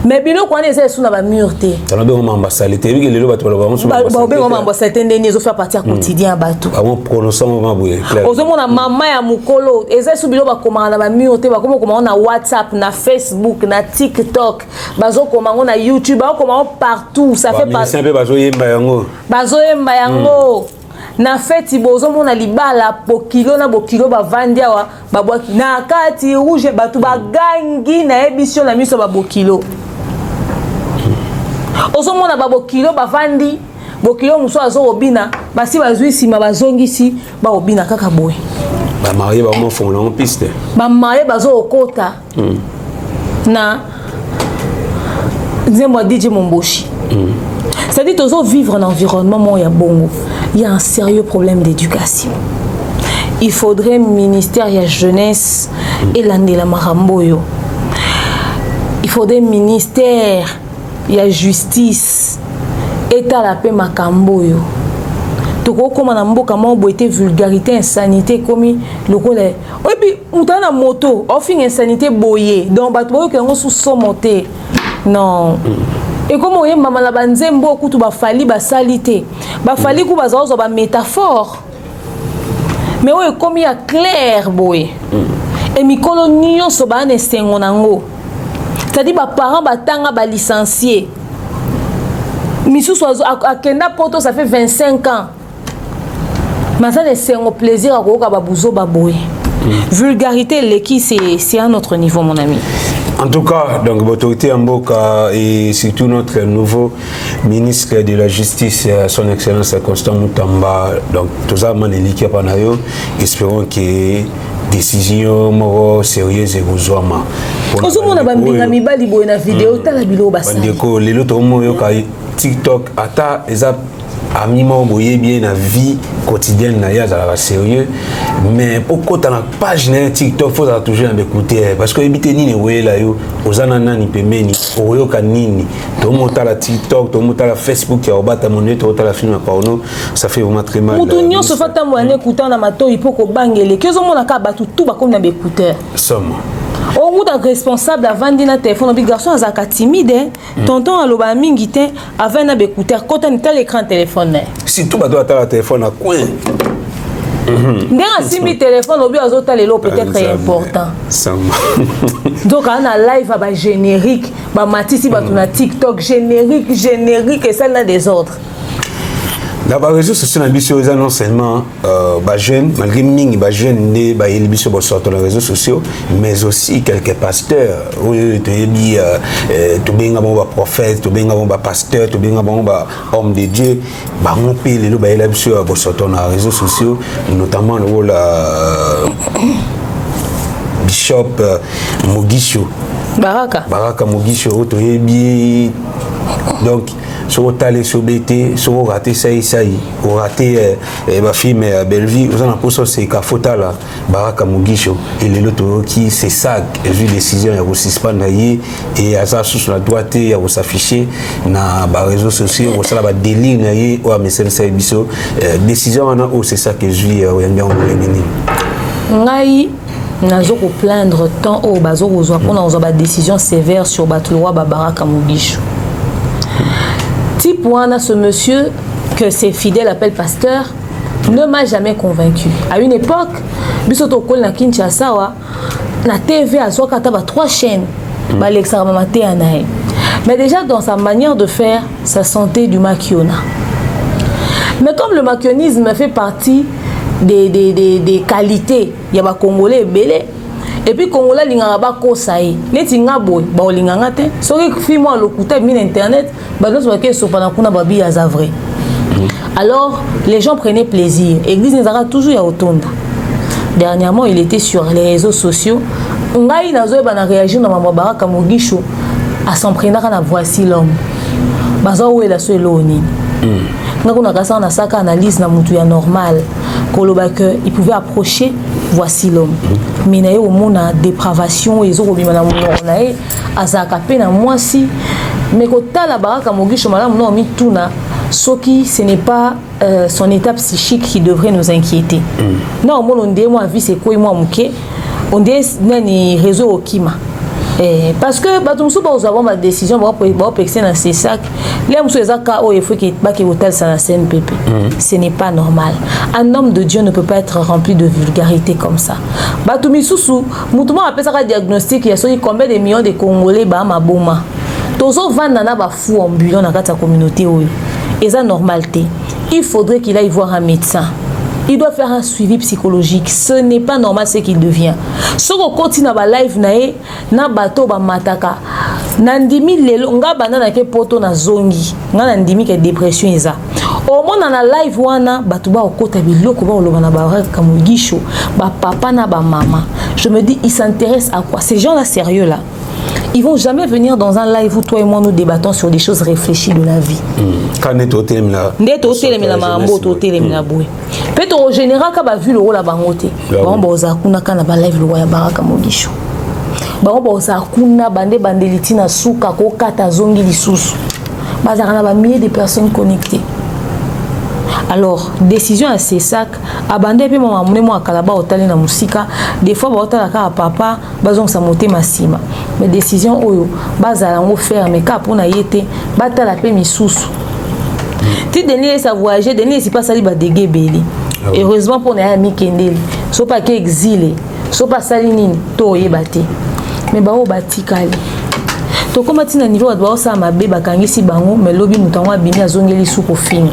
Mais biloko wana eza suna ba mur te. Ça na be ngoma ambasalite bi lelo bato ba ngoma ba be ngoma ambasalite ndeni ezo faire partie quotidien bato. Ba mo prononcer mo boye clair. Ozo mona mama ya mukolo eza su biloko ba koma na ba mur te ba koma na WhatsApp, na Facebook, na TikTok, bazo koma na YouTube, ba koma partout, ça fait partie. C'est un peu bazo yemba yango. Bazo yemba yango. Na feti bozo mona libala pokilo na bokilo bavandia wa babwaki na kati rouge batu bagangi na émission na miso babokilo ozo mona babokilo bavandi bokilo muso azo obina basi bazui sima bazongisi ba obina kaka boy ba marié ba mo fond na piste ba marié bazo okota na nzembo DJ Momboshi. C'est-à-dire que vivre un environnement où il y a bongo, il y a un sérieux problème d'éducation. Il faudrait ministère de la jeunesse et l'andela maramboyo. Il faudrait ministère de la justice et la paix makamboyo. Donc comme on a mboka mo été vulgarité insanité comme le colère. Et puis on a na moto, on fait insanité boyé. Donc bato que on sous somoté. Non. Et comme on y a maman la banzembo kutu ba fali ba salité ba fali ku ba zo ba métaphore mais ouais comme il y a clair boy et mikolo nyo so ba ne sengo nango c'est-à-dire ba parents ba tanga ba licencié misu so a kenda poto ça fait 25 ans mais ça ne sengo plaisir à ko ka ba buzo ba boy vulgarité leki c'est à notre niveau mon ami. En tout cas, donc l'autorité en Mboka et surtout notre nouveau ministre de la Justice, son Excellence Constant Moutamba, donc tout ça, Maneliki Apanayo, espérons que décision moro sérieuse et vous ouama. Ozo mona bambinga mibali boye na vidéo tala bilo basali. Bandeko lelo to mo yo ka TikTok ata eza amimo boye bien na vie quotidienne na ya za sérieux mais pourquoi dans la page na TikTok faut toujours écouter parce que ebité nini wela yo ozana nani pemeni oyo kanini to monta la TikTok to monta la Facebook ya obata monete to la film pa ono ça fait vraiment très mal. Mutu nyonso fata mo ane écoutant na mato ipoko bangele kezo mona ka batu tout ba comme na écouteur. Somme. Au bout d'un responsable avant dina téléphone obi garçon azaka timide tonton aloba mingi te avant na écouteur quand on tel écran téléphone. Si tout ba doit avoir téléphone à coin. Ndenge simbi téléphone obi azota lelo peut-être important. Donc on a live à générique, ba matisi ba tuna TikTok générique et celle-là des autres. Dans les réseaux sociaux, non seulement jeunes, malgré mingi jeunes né ba elbiso bo sortir les réseaux sociaux, mais aussi quelques pasteurs. Oui, tu benga bon ba prophète, tu benga bon ba pasteur, tu benga bon ba homme de Dieu, ba on paye les ba elbiso bo sortir les réseaux sociaux, notamment le Bishop Mugisho. Baraka Mugisho to yebi donc sur Talé, sur BT, sur raté Saï, ou raté ma fille, mais Belleville, vous en avez posé c'est Kafota là, Baraka Mugisho, et les autres qui c'est ça, vu décision, il y a aussi Spanaye, et à ça, sous la droite, il y a aussi affiché, dans les réseaux sociaux, il y a des délits, ou à mes services, décision, c'est ça que je vis, il y a bien Ngai nazo ko plaindre tant au bazo kozwa pona ozwa ba décision sévère sur Batulwa Baraka Mugisho. Type wana ce monsieur que ses fidèles appellent pasteur ne m'a jamais convaincu. À une époque, biso to kol na Kinshasa wa na TV azwa kata ba 3 chaînes ba Alexa Mamate anae. Mais déjà dans sa manière de faire, ça sentait du makiona. Mais comme le makionisme fait partie des qualités, il y a des Congolais belé. Et puis Congolais linganga ba kosaye. Neti ngabo ba olinganga te. Soki fimo lokuta min internet, ba no soke sopana kuna babi ya vrai. Alors les gens prenaient plaisir. Église Nezara toujours ya otonda. Dernièrement, il était sur les réseaux sociaux. Ngai nazo ba na réagir na mama Baraka Mugisho à s'en prendre na voici l'homme. Bazo où est la seule oni. On a ça analyse na mutu ya normal koloba que il pouvait approcher voici l'homme mais na au monde na dépravation et zo bima na monae azaka pe na mwasi mais kota la Baraka Mugisho malamu no mituna soki ce n'est pas son état psychique qui devrait nous inquiéter. Non mon on dit moi vie c'est quoi moi muke on dit nani réseau okima. Parce que batumsu ba nous avons ma décision ba pexer dans ces sacs les musu ezaka o il faut que ba ke hôtel ça la CNPP. Ce n'est pas normal. Un homme de Dieu ne peut pas être rempli de vulgarité comme ça. Batumisusu mutuma appelle ça diagnostic il y a combien de millions de Congolais ba maboma tozo vanda na ba fou ambulant dans la communauté oyo eza normalité. Il faudrait qu'il aille voir un médecin. Il doit faire un suivi psychologique. Ce n'est pas normal ce qu'il devient. Si on continue à live na bateau ba mataka nandimi lelo nga banana ke poto na zongi nga nandimi ke dépression eza. Au moins na live wana bato ba okota biloko ba oloba na Baraka Mugisho ba papa na ba maman. Je me dis ils s'intéressent à quoi? Ces gens là sérieux là. Ils vont jamais venir dans un live où toi et moi nous débattons sur des choses réfléchies de la vie. Quand on est au télémina. Peut-être au général quand on a vu le rôle à Bangote. Bon boza kuna kana ba live le roi Baraka Mugisho. Bon boza kuna bande bandelitina suka ko kata zongi lisusu. Bazaka na ba milliers de personnes connectées. Alors, décision à ces sacs, abandé pe maman moi kalaba otali na musika, des fois ba otala ka papa, bazong sa moté masima. Mais décision oyo, bazala ngo faire mais ka pona yete, batala pe misusu. Ti Denis sa voyager, Denis si pas sali ba dégué belé. Heureusement pour na ami kendeli, so pas ke exilé, so pas sali nini, to yebate. Mais ba o batikali. To koma tina niveau ba sa mabe bakangisi bango, mais lobi mutango abini azongeli suko fini.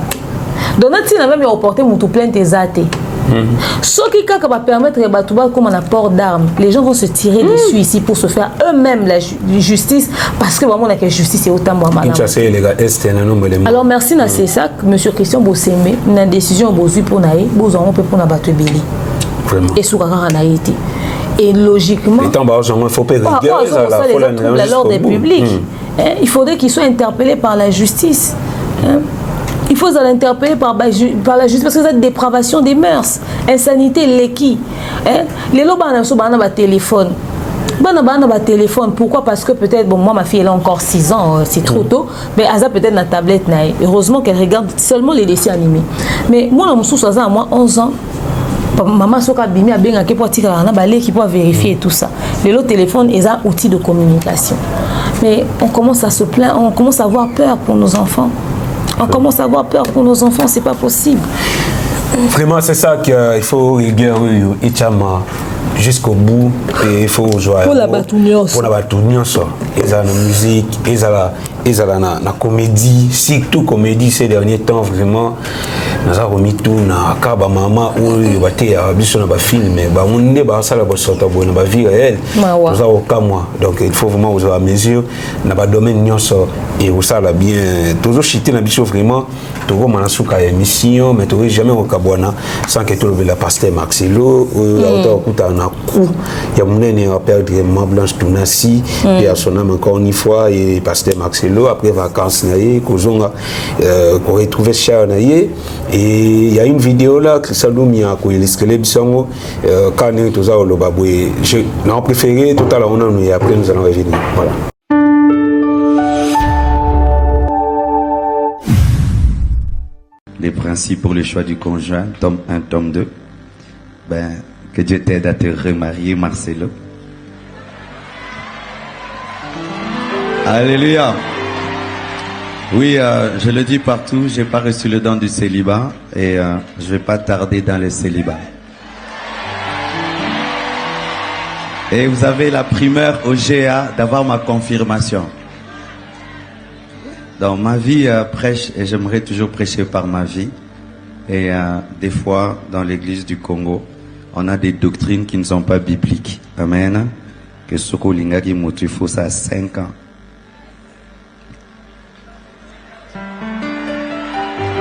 Donc, si on a même reporté mon tout plein des athées. Ce qui va permettre comme un apport d'armes, les gens vont se tirer dessus ici pour se faire eux-mêmes la justice parce que vraiment la justice est autant bon. Alors merci na c'est ça monsieur Christian Bossembe une décision bozu pour naé bozo on peut pour na battre belé. Et sous na été. Et logiquement il faut pas rigueur l'ordre public. Il faudrait qu'ils soient interpellés par la justice. Il faut l'interpeller par la justice parce que c'est une dépravation des mœurs, insanité, l'équi. Les lots ont un téléphone. Téléphone. Pourquoi? Parce que peut-être, bon, moi ma fille elle a encore 6 ans, c'est trop tôt, mais elle a peut-être la tablette. Heureusement qu'elle regarde seulement les dessins animés. Mais moi, je suis à moi 11 ans. Maman soka bimi a bien qui peut vérifier tout ça. Les lots téléphones, ils ont outil de communication. Mais on commence à se plaindre, on commence à avoir peur pour nos enfants. On commence à avoir peur pour nos enfants, c'est pas possible. Vraiment, c'est ça qu'il faut rigueur jusqu'au bout et il faut jouer. Pour la batounion. Pour la batounion, ils ont la musique, ils ont la comédie, surtout comédie ces derniers temps, vraiment. naza komi tout na kaba mama oyo bateya biso na bafilme bamonde basala bosota boye na bavie réelle toza kokamwa donc il faut vraiment ozwa mesure na badomaine nyonso et osala bien tozochite na biso vraiment tokoma na suka ya émission mais tokoki jamais kokabwana sans que tolobela Pasteur Marcelo oyo auta okutana na coup ya monene ya perdre Maman Blanche Tunasi et à son âme encore une fois et Pasteur Marcelo après vacances na ye kozonga ko retrouver cher na ye et il y a une vidéo là que Saloumi a ko illustré bisango quand nous toza oloba boye je n'a préféré tout à l'heure on et après nous allons revenir voilà. Les principes pour le choix du conjoint, tome 1, tome 2. Ben, que Dieu t'aide à te remarier, Marcelo. Alléluia. Oui, je le dis partout, j'ai pas reçu le don du célibat et je vais pas tarder dans le célibat. Et vous avez la primeur au GA d'avoir ma confirmation. Dans ma vie, prêche, et j'aimerais toujours prêcher par ma vie. Et des fois, dans l'église du Congo, on a des doctrines qui ne sont pas bibliques. Amen. Que Soko Lingagi Moutufo, ça a 5 ans.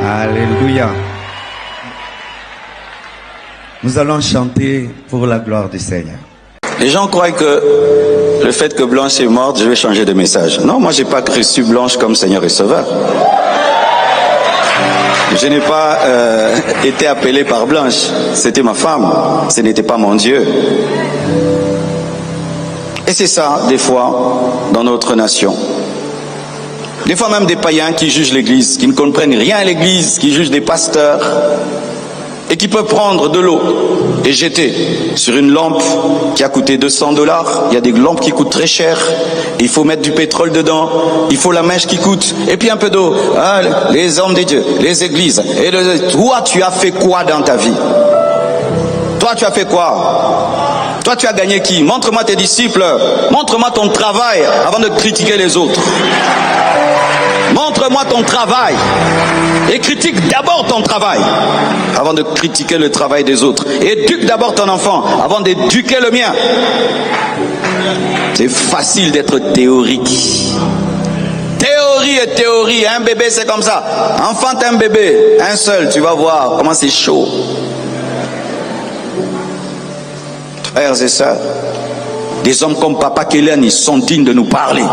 Alléluia. Nous allons chanter pour la gloire du Seigneur. Les gens croient que le fait que Blanche est morte, je vais changer de message. Non, moi j'ai pas reçu Blanche comme Seigneur et Sauveur. Je n'ai pas été appelé par Blanche. C'était ma femme. Ce n'était pas mon Dieu. Et c'est ça, des fois, dans notre nation. Des fois même des païens qui jugent l'Église, qui ne comprennent rien à l'Église, qui jugent des pasteurs, et qui peuvent prendre de l'eau et jeter sur une lampe qui a coûté 200 $. Il y a des lampes qui coûtent très cher. Il faut mettre du pétrole dedans. Il faut la mèche qui coûte. Et puis un peu d'eau. Ah, les hommes de Dieu, les églises. Et toi, tu as fait quoi dans ta vie? Toi, tu as fait quoi? Toi, tu as gagné qui? Montre-moi tes disciples. Montre-moi ton travail avant de critiquer les autres. Montre-moi ton travail et critique d'abord ton travail avant de critiquer le travail des autres. Éduque d'abord ton enfant avant d'éduquer le mien. C'est facile d'être théorique. Théorie et théorie. Un bébé c'est comme ça. Enfante un bébé, un seul, tu vas voir comment c'est chaud. Frères et sœurs, des hommes comme Papa Kélian, ils sont dignes de nous parler.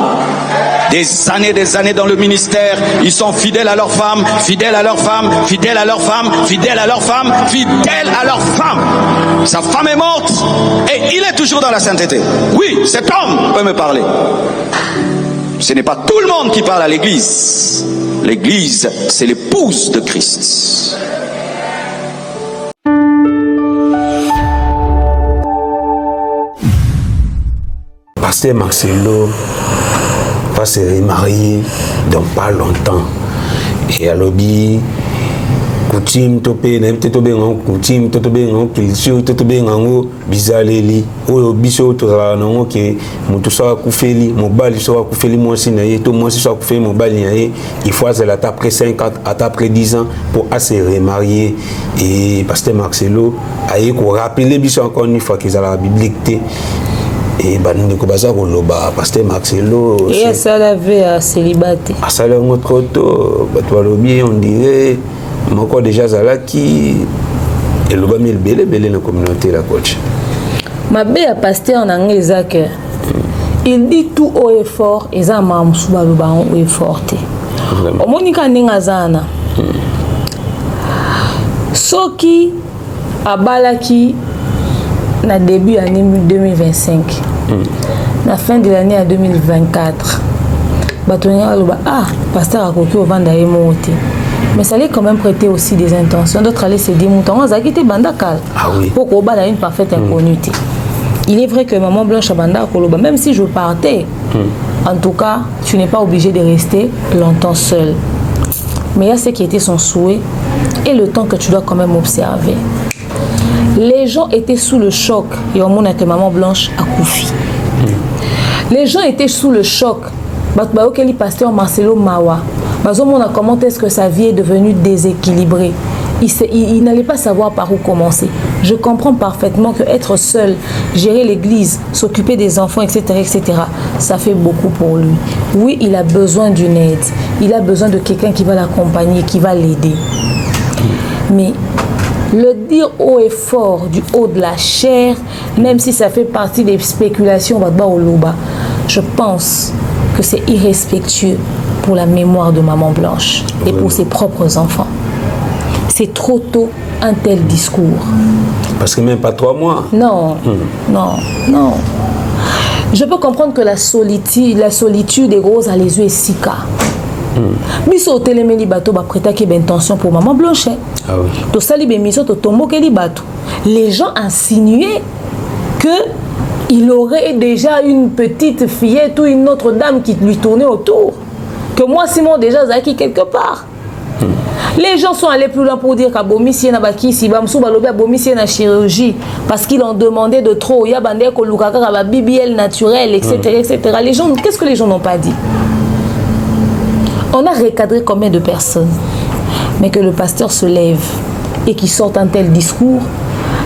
Des années dans le ministère, ils sont fidèles à leurs femmes, fidèles à leurs femmes, fidèles à leurs femmes, fidèles à leurs femmes, fidèles à leurs femmes. Sa femme est morte et il est toujours dans la sainteté. Oui, cet homme peut me parler. Ce n'est pas tout le monde qui parle à l'église. L'église, c'est l'épouse de Christ. Pasteur Marcelo va se remarier dans pas longtemps. Et à l'objet, coutume, topé, n'importe quoi, coutume, culture, bizaleli, ou biso, nango que mutusa kufeli, mobali soit kufeli moi si naie, tout moi si soit kufeli mobali naie, il faut à après 5 ans, après 10 ans pour se remarier. Et Pasteur Marcelo a eu qu'on rappeler biso encore une fois qu'ils ont la biblique. Et nous avons Pasteur Marcelo. Et ça l'avait célibataire. Ça l'a montré trop. On dirait, encore déjà Zalaki, et le bas mille belé dans la communauté la coach. Ma belle pasteur en anglais, il dit tout haut et fort, et ça m'a souba le baron haut et fort. Au Monica Ningazana. Soki Abalaki. Na début année 2025, la fin de l'année à 2024, pasteur a coquille au vent mais ça allait quand même prêter aussi des intentions. D'autres allaient se dire, pourquoi une parfaite inconnue. Il est vrai que Maman Blanche a banda koloba, même si je partais, en tout cas, tu n'es pas obligé de rester longtemps seul. Mais il y a ce qui était son souhait et le temps que tu dois quand même observer. Les gens étaient sous le choc et au moment que Maman Blanche a couffé. Les gens étaient sous le choc. Pasteur Marcelo Mawa. Comment est-ce que sa vie est devenue déséquilibrée? il n'allait pas savoir par où commencer. Je comprends parfaitement que être seul, gérer l'église, s'occuper des enfants, etc., ça fait beaucoup pour lui. Oui, il a besoin d'une aide. Il a besoin de quelqu'un qui va l'accompagner, qui va l'aider. Mais le dire haut et fort, du haut de la chair, même si ça fait partie des spéculations, je pense que c'est irrespectueux pour la mémoire de Maman Blanche et pour ses propres enfants. C'est trop tôt un tel discours. Parce que même pas 3 mois. Non, non. Je peux comprendre que la solitude est grosse à les yeux et si cas. Biso au téléméli bateau ba prêta qui intention pour Maman Blanche. Ah oui. To sali be miso to tombo keli bateau. Les gens insinuaient que il aurait déjà une petite fillette ou une autre dame qui lui tournait autour. Que moi Simon déjà zaki quelque part. Les gens sont allés plus loin pour dire qu'Abomissi na baki si bamsou balobi Abomissi na chirurgie parce qu'ils ont demandé de trop. Il y a bandé ko lukaka ba BBL naturel, etc., etc. Les gens, qu'est-ce que les gens n'ont pas dit? On a recadré combien de personnes, mais que le pasteur se lève et qu'il sorte un tel discours,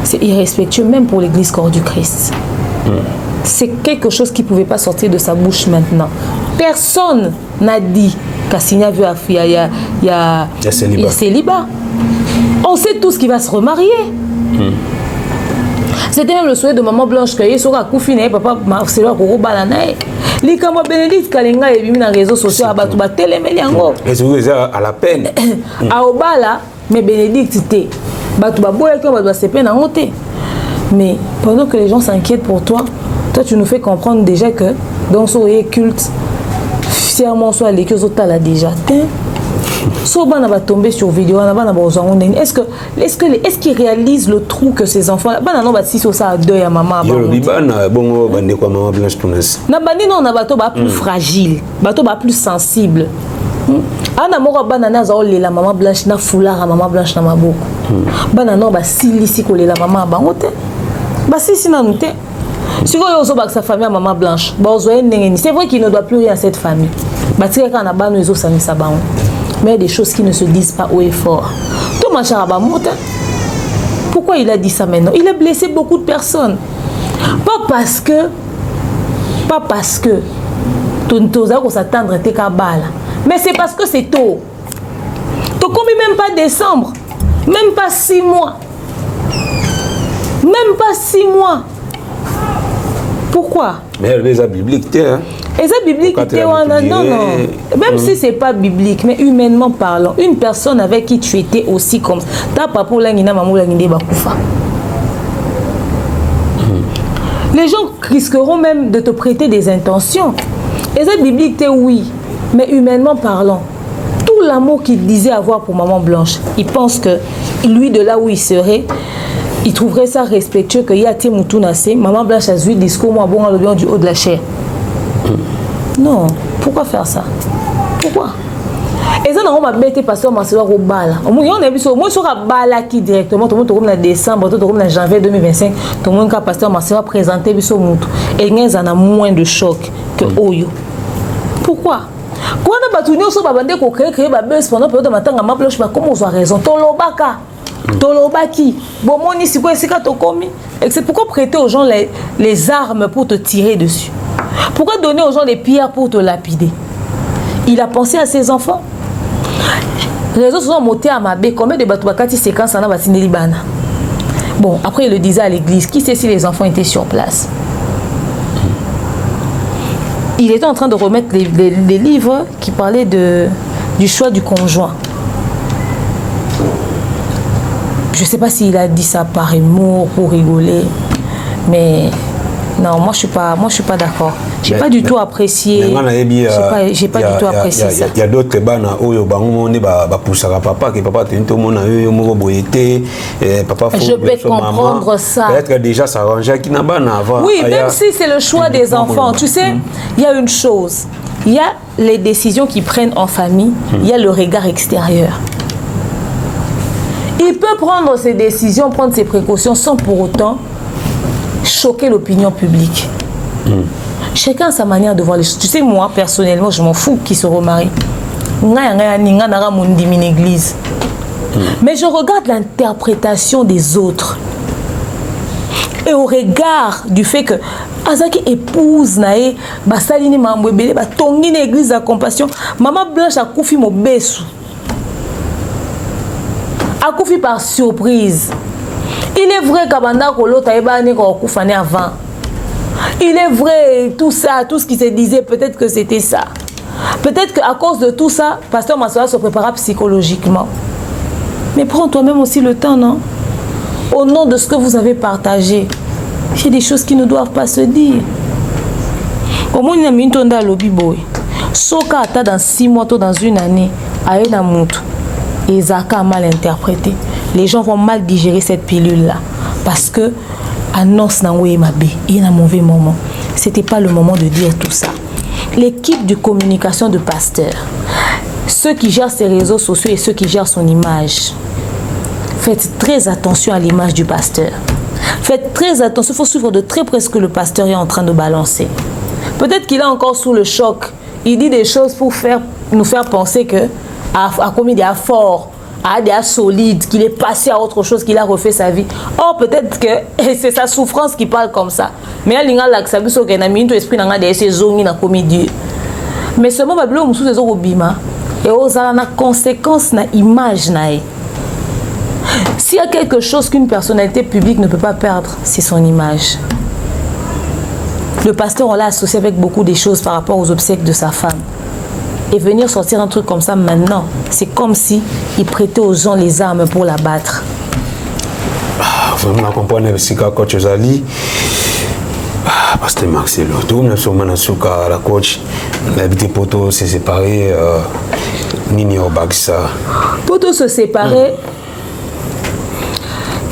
c'est irrespectueux même pour l'église corps du Christ. C'est quelque chose qui ne pouvait pas sortir de sa bouche maintenant. Personne n'a dit qu'Assigna veut il y a célibat. On sait tous qu'il va se remarier. C'était même le souhait de Maman Blanche que Yesoka Koufine, papa Marcelo Korobalanae. Likama Bénédicte Kalinga et Bimina réseaux sociaux à Batouba Téléméliango. Et c'est à la peine. À Obala, mais Bénédicte était. Batouba Boya qui va se peine en ôter. Mais pendant que les gens s'inquiètent pour toi, toi tu nous fais comprendre déjà que dans ce culte, fièrement soit les choses là déjà. So ban va tomber sur vidéo, est-ce qu'ils réalisent le trou que ces enfants là ban non ba si so ça deuil à maman ba bon bande quoi Maman Blanche Tounas na bandi non na bato ba plus fragile, bato ba plus sensible. Ana moko banana za olela Maman Blanche na foulard à Maman Blanche na maboko. Bana non ba silisi ko lela maman bango te. Ba sisi na nute. Si vous avez sa famille à Maman Blanche, c'est vrai qu'il ne doit plus rien à cette famille. Mais il y a des choses qui ne se disent pas haut et fort. Pourquoi il a dit ça maintenant? Il a blessé beaucoup de personnes. Pas parce que tu s'attendre à tes cabales. Mais c'est parce que c'est tôt. Tu n'as même pas décembre. Même pas 6 mois. Même pas 6 mois. Pourquoi? Mais elle est biblique, hein? Et ça biblique, non. Même si c'est pas biblique, mais humainement parlant, une personne avec qui tu étais aussi comme ça, ta papa l'angina maman l'angine bakufa. Les gens risqueront même de te prêter des intentions. Et ça biblique, oui, mais humainement parlant, tout l'amour qu'il disait avoir pour Maman Blanche, il pense que lui de là où il serait, il trouverait ça respectueux que Yati Moutounase, Maman Blanche a vu discours moi bon à du haut de la chair. Non, pourquoi faire ça? Pourquoi? Et ça on m'a bêté pasteur Marcelo Robala. On a vu ça, moi sur Bala qui directement tout le monde en décembre, tout le monde en janvier 2025, tout le monde quand pasteur Marcelo a présenté biso mutu. Et il en a moins de choc que Oyo. Pourquoi? Quand on a battu nous sur babande ko créer ba buzz pendant période de matin Maman Blanche pas comment on a raison. Tolobaka. Tolobaki, bon mon ici quoi c'est quand commis. Et c'est pourquoi prêter aux gens les armes pour te tirer dessus. Pourquoi donner aux gens les pierres pour te lapider? Il a pensé à ses enfants. Les réseaux sont montés à ma baie. Combien de batouakati séquences en a bâti Libana? Bon, après il le disait à l'église. Qui sait si les enfants étaient sur place? Il était en train de remettre des livres qui parlaient du choix du conjoint. Je ne sais pas s'il a dit ça par humour, pour rigoler, mais non, moi je suis pas d'accord. J'ai pas du tout apprécié. J'ai pas du tout apprécié ça. Il y a d'autres bana oyo bango ba poussaka papa que papa tento mona yo moko boyete papa faut. Je peux comprendre ça. Peut-être que déjà ça rangeait qui n'a bana avant. Oui, même si c'est le choix des enfants, tu sais, il y a une chose. Il y a les décisions qu'ils prennent en famille, il y a le regard extérieur. Il peut prendre ses décisions, prendre ses précautions sans pour autant choquer l'opinion publique. Chacun a sa manière de voir les choses. Tu sais, moi, personnellement, je m'en fous qu'ils se remarient. Église. Mais je regarde l'interprétation des autres. Et au regard du fait que Azaki épouse nae basaline mambwebele batongi na église de compassion, maman Blanche a koufi mo besu. A koufi par surprise. Il est vrai qu'Abanda Kolo Taïbane ko koufane avant. Il est vrai tout ça, tout ce qui se disait, peut-être que c'était ça. Peut-être qu'à cause de tout ça, pasteur Massoa se prépara psychologiquement. Mais prends toi-même aussi le temps, non? Au nom de ce que vous avez partagé, il y a des choses qui ne doivent pas se dire. Au moins, il y a une tonda lobby boy. Soka ata dans 6 mois, dans une année, aïe na moutou. Et Zaka a mal interprété. Les gens vont mal digérer cette pilule-là. Parce que, annonce na oué mabé, il y a un mauvais moment. C'était pas le moment de dire tout ça. L'équipe de communication de pasteur, ceux qui gèrent ses réseaux sociaux et ceux qui gèrent son image, faites très attention à l'image du pasteur. Faites très attention, il faut suivre de très près ce que le pasteur est en train de balancer. Peut-être qu'il est encore sous le choc. Il dit des choses pour nous faire penser que a commis des efforts, a des solides, qu'il est passé à autre chose, qu'il a refait sa vie. Or, peut-être que c'est sa souffrance qui parle comme ça. Mais il y a un esprit qui a commis Dieu. Mais seulement, il y a des et aux conséquences na image nae. S'il y a quelque chose qu'une personnalité publique ne peut pas perdre, c'est son image. Le pasteur, on l'a associé avec beaucoup de choses par rapport aux obsèques de sa femme. Et venir sortir un truc comme ça maintenant, c'est comme si il prêtait aux gens les armes pour la battre. Vraiment, on comprend aussi que coach Ozali, pasteur Marcelo, tout le monde a la coach, l'habité Poto s'est séparé. Nini Obagsa. Pour tous se séparer,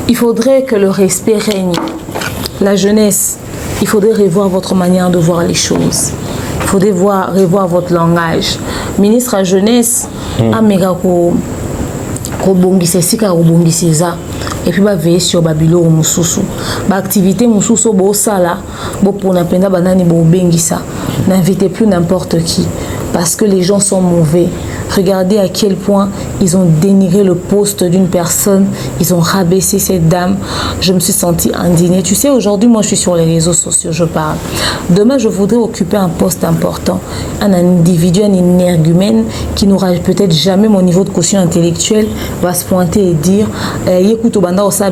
il faudrait que le respect règne. La jeunesse, il faudrait revoir votre manière de voir les choses. Il faudrait revoir votre langage. Ministre à la jeunesse, Amega Kobongise Sika Kobongise Za. Et puis, veiller sur Babylone Moussousou. Activité Moussousou, Bosala, pour n'apprendre banani Bobengisa. N'invitez plus n'importe qui. Parce que les gens sont mauvais. Regardez à quel point ils ont dénigré le poste d'une personne. Ils ont rabaissé cette dame. Je me suis sentie indignée. Tu sais, aujourd'hui, moi, je suis sur les réseaux sociaux, je parle. Demain, je voudrais occuper un poste important. Un individu, un énergumène qui n'aura peut-être jamais mon niveau de quotient intellectuel va se pointer et dire écoute, au banda, on s'est